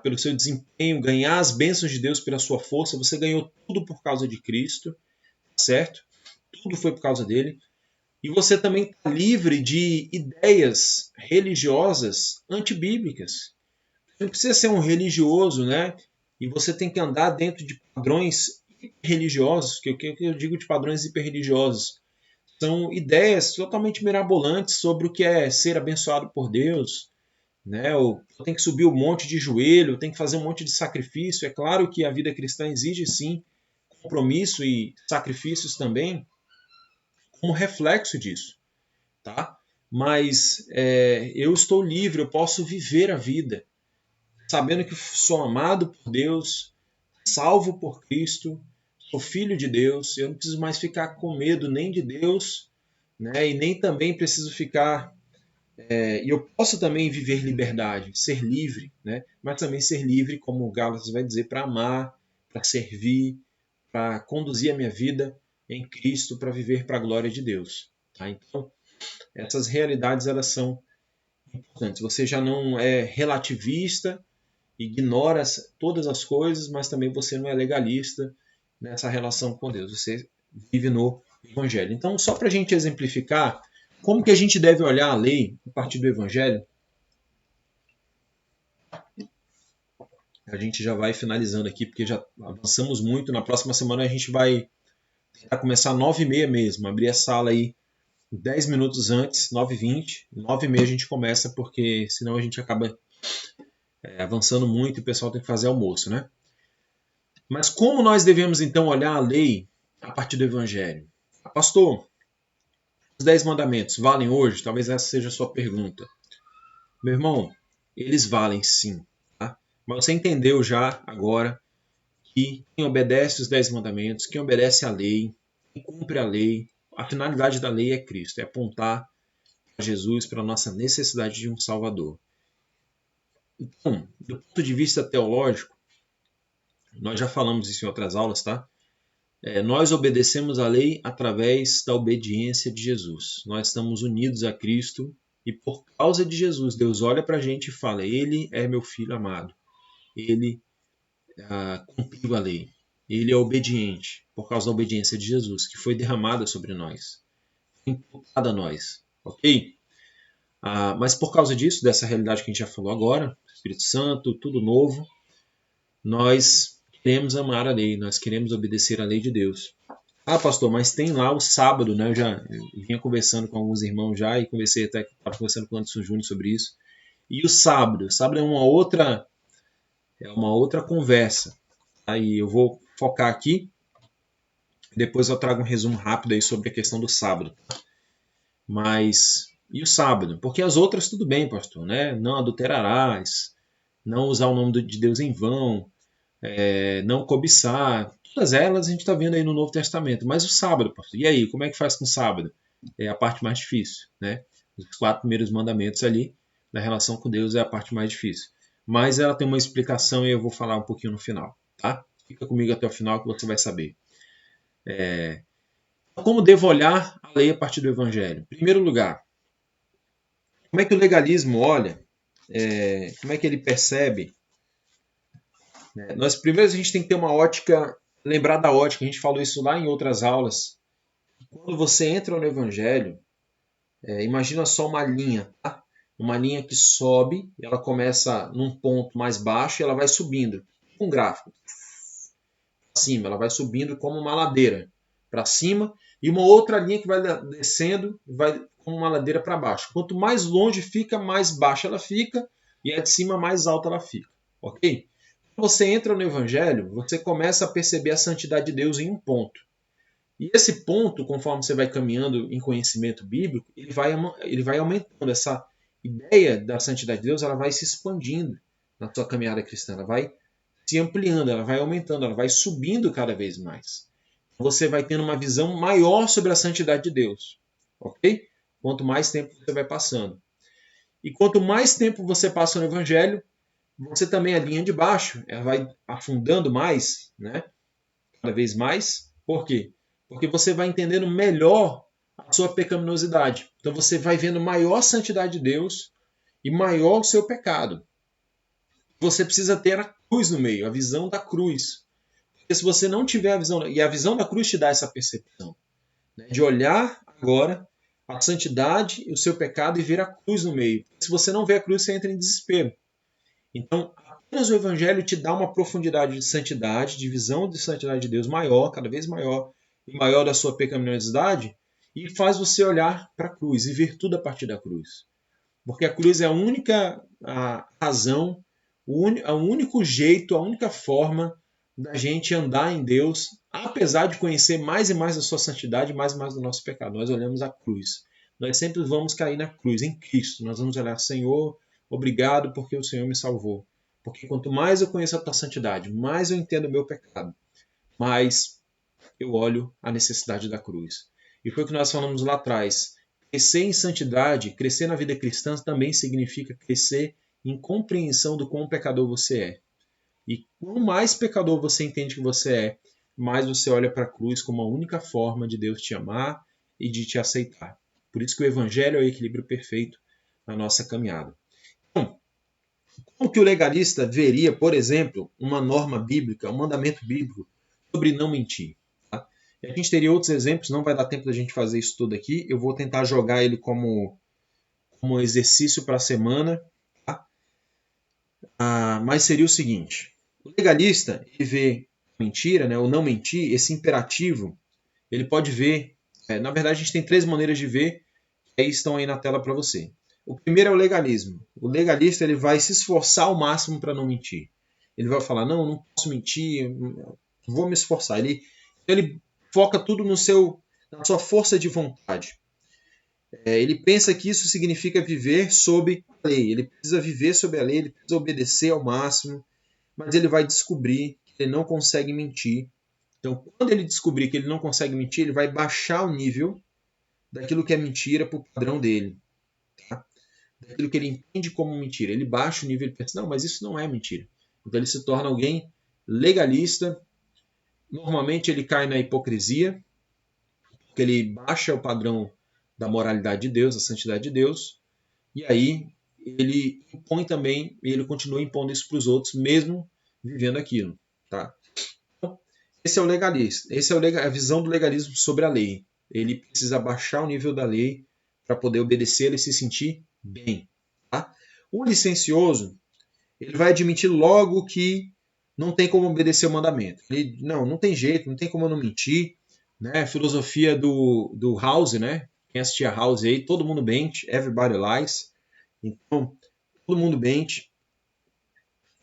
pelo seu desempenho, ganhar as bênçãos de Deus pela sua força. Você ganhou tudo por causa de Cristo, certo? Tudo foi por causa dele. E você também está livre de ideias religiosas antibíblicas. Você não precisa ser um religioso, né? E você tem que andar dentro de padrões religiosos. O que eu digo de padrões hiperreligiosos? São ideias totalmente mirabolantes sobre o que é ser abençoado por Deus, né? Eu tenho que subir um monte de joelho, eu tenho que fazer um monte de sacrifício. É claro que a vida cristã exige sim compromisso e sacrifícios também como reflexo disso, tá? mas eu estou livre, eu posso viver a vida, sabendo que sou amado por Deus, salvo por Cristo, sou filho de Deus, eu não preciso mais ficar com medo nem de Deus, né? E nem também preciso ficar. E eu posso também viver liberdade, ser livre, né? Mas também ser livre, como o Gálatas vai dizer, para amar, para servir, para conduzir a minha vida em Cristo, para viver para a glória de Deus. Tá? Então, essas realidades elas são importantes. Você já não é relativista, ignora todas as coisas, mas também você não é legalista nessa relação com Deus. Você vive no Evangelho. Então, só para a gente exemplificar como que a gente deve olhar a lei a partir do Evangelho, a gente já vai finalizando aqui, porque já avançamos muito. Na próxima semana a gente vai tentar começar 9h30 mesmo, abrir a sala aí 10 minutos antes, 9h20. 9h30 a gente começa, porque senão a gente acaba avançando muito e o pessoal tem que fazer almoço, né? Mas como nós devemos então olhar a lei a partir do Evangelho? Pastor, os 10 mandamentos valem hoje? Talvez essa seja a sua pergunta. Meu irmão, eles valem sim. Tá? Mas você entendeu já agora que quem obedece os 10 mandamentos, quem obedece à lei, quem cumpre a lei, a finalidade da lei é Cristo, é apontar para Jesus, para a nossa necessidade de um Salvador. Então, do ponto de vista teológico, nós já falamos isso em outras aulas, tá? Nós obedecemos a lei através da obediência de Jesus. Nós estamos unidos a Cristo e por causa de Jesus, Deus olha para a gente e fala: Ele é meu filho amado. Ele cumpriu a lei. Ele é obediente por causa da obediência de Jesus, que foi derramada sobre nós, imputada a nós, ok? Mas por causa disso, dessa realidade que a gente já falou agora, Espírito Santo, tudo novo, nós queremos amar a lei, nós queremos obedecer à lei de Deus. Pastor, mas tem lá o sábado, né? Eu vinha conversando com alguns irmãos já e estava conversando com o Anderson Júnior sobre isso. E o sábado é uma outra conversa. Aí eu vou focar aqui, depois eu trago um resumo rápido aí sobre a questão do sábado. Mas e o sábado? Porque as outras tudo bem, pastor, né? Não adulterarás, não usar o nome de Deus em vão, não cobiçar. Todas elas a gente está vendo aí no Novo Testamento. Mas o sábado, pastor, e aí, como é que faz com o sábado? É a parte mais difícil, né? Os 4 primeiros mandamentos ali, da relação com Deus, é a parte mais difícil. Mas ela tem uma explicação e eu vou falar um pouquinho no final, tá? Fica comigo até o final que você vai saber. Como devo olhar a lei a partir do Evangelho? Em primeiro lugar, como é que o legalismo olha? Como é que ele percebe? Primeiro a gente tem que ter uma ótica, lembrar da ótica, a gente falou isso lá em outras aulas. Quando você entra no Evangelho, imagina só uma linha, tá? Uma linha que sobe, ela começa num ponto mais baixo e ela vai subindo, um gráfico. Para cima, ela vai subindo como uma ladeira para cima, e uma outra linha que vai descendo, vai como uma ladeira para baixo. Quanto mais longe fica, mais baixa ela fica, e a de cima mais alta ela fica. Ok? Você entra no Evangelho, você começa a perceber a santidade de Deus em um ponto. E esse ponto, conforme você vai caminhando em conhecimento bíblico, ele vai aumentando. Essa ideia da santidade de Deus, ela vai se expandindo na sua caminhada cristã. Ela vai se ampliando, ela vai aumentando, ela vai subindo cada vez mais. Você vai tendo uma visão maior sobre a santidade de Deus. Ok? Quanto mais tempo você vai passando. E quanto mais tempo você passa no Evangelho, você também, a linha de baixo, ela vai afundando mais, né? Cada vez mais. Por quê? Porque você vai entendendo melhor a sua pecaminosidade. Então você vai vendo maior santidade de Deus e maior o seu pecado. Você precisa ter a cruz no meio, a visão da cruz. Porque se você não tiver a visão, e a visão da cruz te dá essa percepção, né, de olhar agora a santidade e o seu pecado e ver a cruz no meio. Se você não vê a cruz, você entra em desespero. Então, apenas o Evangelho te dá uma profundidade de santidade, de visão de santidade de Deus maior, cada vez maior, e maior da sua pecaminosidade, e faz você olhar para a cruz e ver tudo a partir da cruz. Porque a cruz é a única razão, o único jeito, a única forma da gente andar em Deus, apesar de conhecer mais e mais da sua santidade, mais e mais do nosso pecado. Nós olhamos a cruz. nós sempre vamos cair na cruz, em Cristo. Nós vamos olhar, Senhor, obrigado porque o Senhor me salvou. Porque quanto mais eu conheço a tua santidade, mais eu entendo o meu pecado, mais eu olho a necessidade da cruz. E foi o que nós falamos lá atrás. Crescer em santidade, crescer na vida cristã também significa crescer em compreensão do quão pecador você é. E quanto mais pecador você entende que você é, mais você olha para a cruz como a única forma de Deus te amar e de te aceitar. Por isso que o Evangelho é o equilíbrio perfeito na nossa caminhada. Então, como que o legalista veria, por exemplo, uma norma bíblica, um mandamento bíblico sobre não mentir? Tá? E a gente teria outros exemplos, não vai dar tempo da gente fazer isso tudo aqui. Eu vou tentar jogar ele como exercício para a semana. Tá? Mas seria o seguinte: o legalista ele vê mentira, né, ou não mentir, esse imperativo, ele pode ver. Na verdade, a gente tem três maneiras de ver, que aí estão aí na tela para você. O primeiro é o legalismo. O legalista ele vai se esforçar ao máximo para não mentir. Ele vai falar, não, não posso mentir, vou me esforçar. Ele foca tudo na sua força de vontade. Ele pensa que isso significa viver sob a lei. Ele precisa viver sob a lei, ele precisa obedecer ao máximo, mas ele vai descobrir que ele não consegue mentir. Então, quando ele descobrir que ele não consegue mentir, ele vai baixar o nível daquilo que é mentira para o padrão dele. Tá? Daquilo que ele entende como mentira. Ele baixa o nível e pensa, não, mas isso não é mentira. Então ele se torna alguém legalista. Normalmente ele cai na hipocrisia, porque ele baixa o padrão da moralidade de Deus, da santidade de Deus, e aí ele impõe também, e ele continua impondo isso para os outros, mesmo vivendo aquilo. Tá? Então, esse é o legalista, a visão do legalismo sobre a lei. Ele precisa baixar o nível da lei para poder obedecer e se sentir bem. Tá? O licencioso, ele vai admitir logo que não tem como obedecer o mandamento. Não tem jeito, não tem como eu não mentir. Né? A filosofia do House, né? Quem assistia House aí, todo mundo mente, everybody lies. Então, todo mundo mente.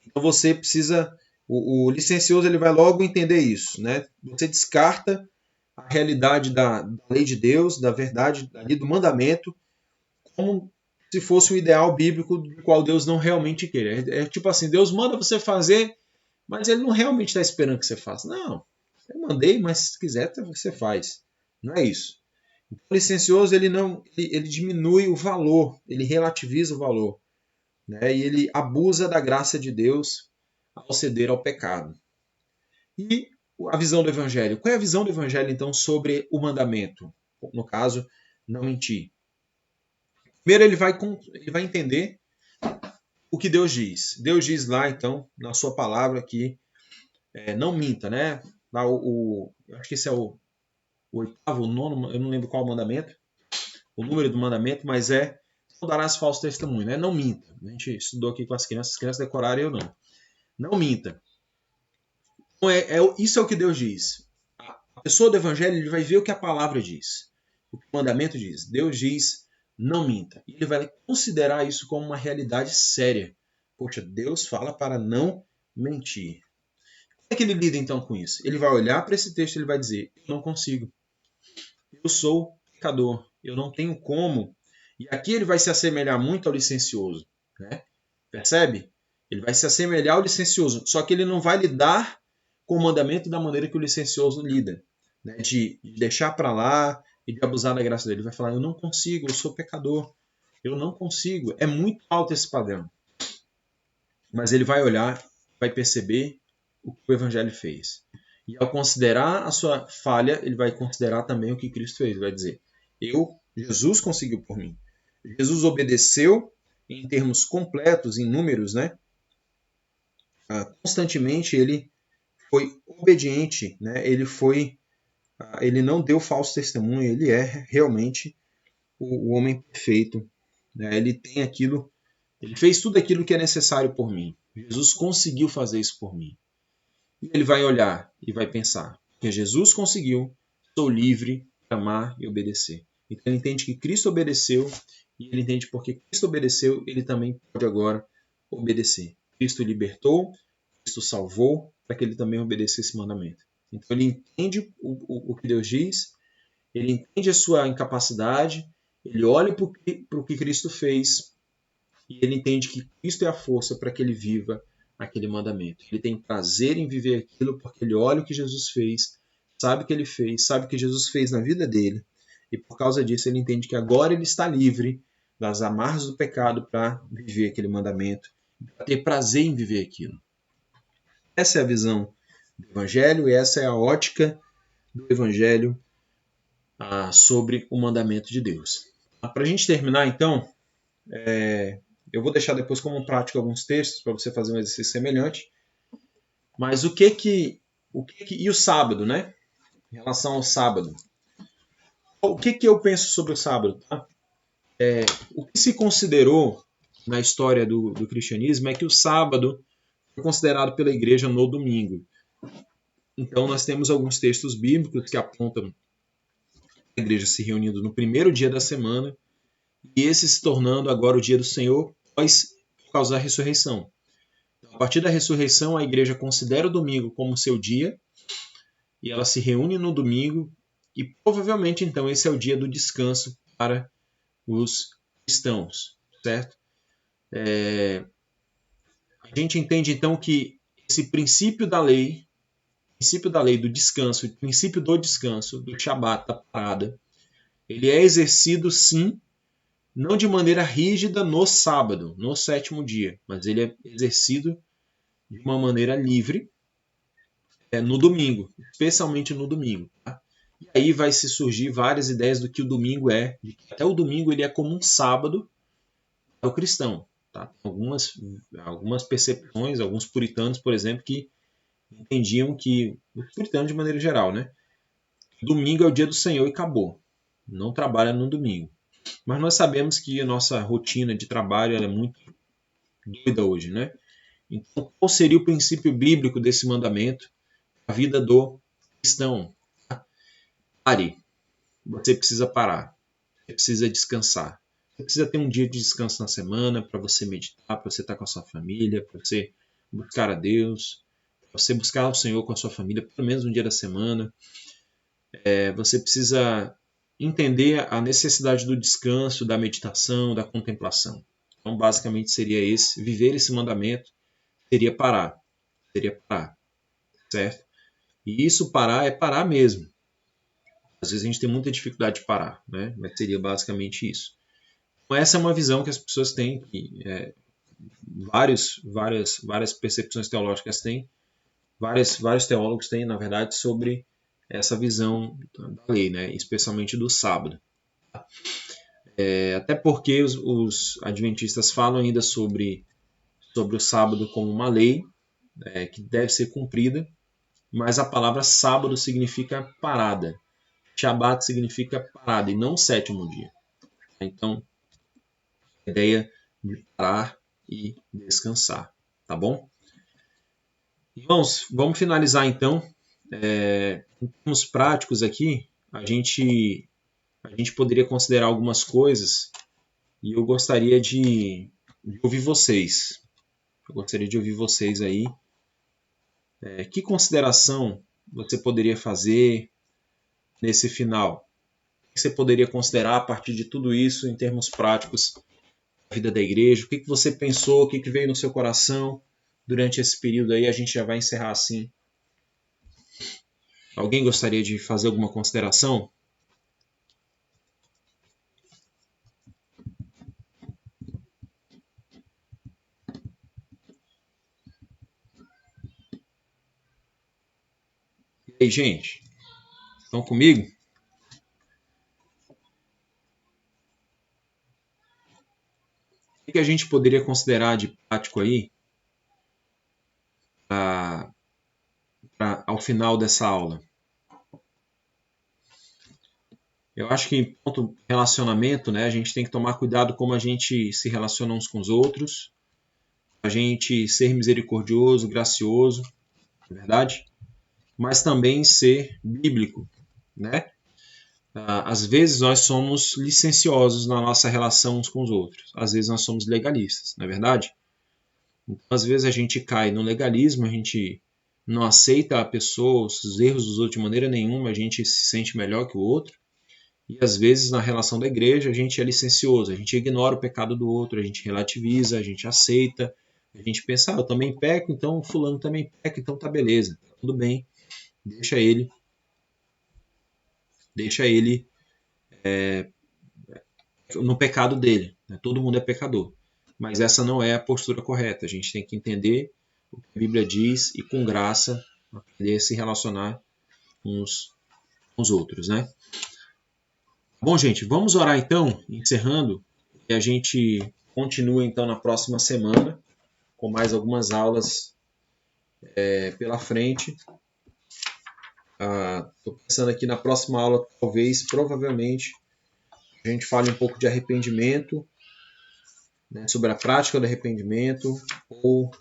Então você precisa... O licencioso ele vai logo entender isso. Né? Você descarta a realidade da lei de Deus, da verdade ali do mandamento, como se fosse um ideal bíblico do qual Deus não realmente quer. É tipo assim, Deus manda você fazer, mas ele não realmente está esperando que você faça. Não, eu mandei, mas se quiser você faz. Não é isso. Então, o licencioso ele diminui o valor, ele relativiza o valor, né? E ele abusa da graça de Deus ao ceder ao pecado. E a visão do Evangelho. Qual é a visão do Evangelho, então, sobre o mandamento? No caso, não mentir. Primeiro, ele vai entender o que Deus diz. Deus diz lá, então, na sua palavra, que não minta, né? Lá eu acho que esse é o oitavo, o nono, eu não lembro qual o mandamento, o número do mandamento, mas não darás falso testemunho, né? Não minta. A gente estudou aqui com as crianças decoraram, eu não. Não minta. Então, isso é o que Deus diz. A pessoa do Evangelho ele vai ver o que a palavra diz, o que o mandamento diz. Deus diz, não minta. E ele vai considerar isso como uma realidade séria. Poxa, Deus fala para não mentir. Como é que ele lida então com isso? Ele vai olhar para esse texto e ele vai dizer, eu não consigo. Eu sou pecador. Eu não tenho como. E aqui ele vai se assemelhar muito ao licencioso. Né? Percebe? Ele vai se assemelhar ao licencioso. Só que ele não vai lidar com o mandamento da maneira que o licencioso lida. Né? De deixar para lá e de abusar da graça dele. Ele vai falar, eu não consigo, eu sou pecador. Eu não consigo. É muito alto esse padrão. Mas ele vai olhar, vai perceber o que o Evangelho fez. E ao considerar a sua falha, ele vai considerar também o que Cristo fez. Ele vai dizer, Jesus conseguiu por mim. Jesus obedeceu em termos completos, em números, né? Constantemente ele foi obediente, né? Ele não deu falso testemunho, ele é realmente o homem perfeito, né? Ele fez tudo aquilo que é necessário por mim. Jesus conseguiu fazer isso por mim. E ele vai olhar e vai pensar, que Jesus conseguiu, sou livre para amar e obedecer. Então ele entende que Cristo obedeceu e ele entende porque Cristo obedeceu, ele também pode agora obedecer. Cristo libertou, Cristo salvou, para que ele também obedecesse esse mandamento. Então ele entende o que Deus diz, ele entende a sua incapacidade, Ele olha para o que Cristo fez e ele entende que Cristo é a força para que ele viva aquele mandamento. Ele tem prazer em viver aquilo porque ele olha o que Jesus fez, sabe o que ele fez, sabe o que Jesus fez na vida dele. E por causa disso ele entende que agora ele está livre das amarras do pecado para viver aquele mandamento, para ter prazer em viver aquilo. Essa é a visão do Evangelho e essa é a ótica do Evangelho sobre o mandamento de Deus. Para a gente terminar, então, eu vou deixar depois como prática alguns textos para você fazer um exercício semelhante. Mas e o sábado, né? Em relação ao sábado. O que eu penso sobre o sábado? Tá? O que se considerou na história do cristianismo é que o sábado foi considerado pela igreja no domingo. Então nós temos alguns textos bíblicos que apontam a igreja se reunindo no primeiro dia da semana e esse se tornando agora o dia do Senhor por causa da ressurreição. A partir da ressurreição, a igreja considera o domingo como seu dia e ela se reúne no domingo e provavelmente então esse é o dia do descanso para os cristãos, certo? A gente entende então que esse princípio da lei do descanso, o princípio do descanso, do Shabat, da parada, ele é exercido sim, não de maneira rígida no sábado, no sétimo dia, mas ele é exercido de uma maneira livre no domingo, especialmente no domingo. Tá? E aí vai se surgir várias ideias do que o domingo é, de que até o domingo ele é como um sábado para o cristão. Tá? Algumas percepções, alguns puritanos, por exemplo, que entendiam que, os puritanos de maneira geral, né? Domingo é o dia do Senhor e acabou. Não trabalha no domingo. Mas nós sabemos que a nossa rotina de trabalho ela é muito doida hoje, né? Então, qual seria o princípio bíblico desse mandamento? A vida do cristão. Pare. Você precisa parar. Você precisa descansar. Você precisa ter um dia de descanso na semana para você meditar, para você estar com a sua família, para você buscar a Deus, para você buscar o Senhor com a sua família, pelo menos um dia da semana. Você precisa entender a necessidade do descanso, da meditação, da contemplação. Então, basicamente, seria esse. Viver esse mandamento seria parar. Seria parar. Certo? E isso parar é parar mesmo. Às vezes a gente tem muita dificuldade de parar, né? Mas seria basicamente isso. Então, essa é uma visão que as pessoas têm, que várias percepções teológicas têm, vários teólogos têm, na verdade, sobre essa visão da lei, né? Especialmente do sábado. Até porque os adventistas falam ainda sobre o sábado como uma lei que deve ser cumprida, mas a palavra sábado significa parada. Shabat significa parada e não sétimo dia. Então, a ideia de parar e descansar, tá bom? Irmãos, vamos finalizar então. Em termos práticos aqui, a gente poderia considerar algumas coisas e eu gostaria de ouvir vocês. Eu gostaria de ouvir vocês aí. Que consideração você poderia fazer nesse final? O que você poderia considerar a partir de tudo isso em termos práticos da vida da igreja? O que você pensou? O que veio no seu coração durante esse período aí? A gente já vai encerrar assim. Alguém gostaria de fazer alguma consideração? E aí, gente? Estão comigo? O que a gente poderia considerar de prático aí ao final dessa aula? Eu acho que em ponto relacionamento, né, a gente tem que tomar cuidado como a gente se relaciona uns com os outros, a gente ser misericordioso, gracioso, é verdade? Mas também ser bíblico, né? Às vezes nós somos licenciosos na nossa relação uns com os outros, às vezes nós somos legalistas, não é verdade? Então, às vezes a gente cai no legalismo, a gente não aceita a pessoa, os erros dos outros de maneira nenhuma, a gente se sente melhor que o outro. E às vezes na relação da igreja a gente é licencioso, a gente ignora o pecado do outro, a gente relativiza, a gente aceita, a gente pensa, eu também peco, então fulano também peca, então tá beleza, tá tudo bem, deixa ele no pecado dele, né? Todo mundo é pecador. Mas essa não é a postura correta, a gente tem que entender o que a Bíblia diz e com graça aprender a se relacionar uns com os outros, né? Bom, gente, vamos orar então, encerrando, e a gente continua então na próxima semana com mais algumas aulas pela frente. Estou pensando aqui na próxima aula, provavelmente, a gente fale um pouco de arrependimento, né, sobre a prática do arrependimento, ou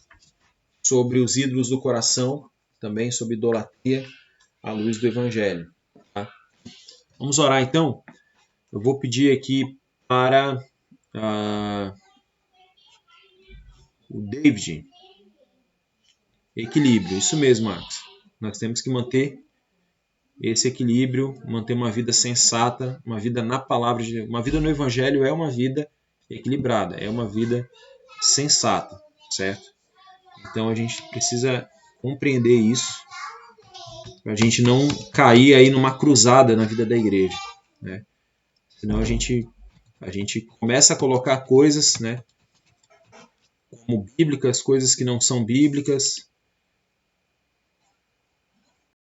sobre os ídolos do coração, também sobre idolatria à luz do Evangelho. Tá? Vamos orar então? Eu vou pedir aqui para o David. Equilíbrio, isso mesmo, Marcos. Nós temos que manter esse equilíbrio, manter uma vida sensata, uma vida na palavra de Deus. Uma vida no Evangelho é uma vida equilibrada, é uma vida sensata, certo? Então a gente precisa compreender isso, para a gente não cair aí numa cruzada na vida da igreja, né? Senão a gente começa a colocar coisas, né, como bíblicas, coisas que não são bíblicas,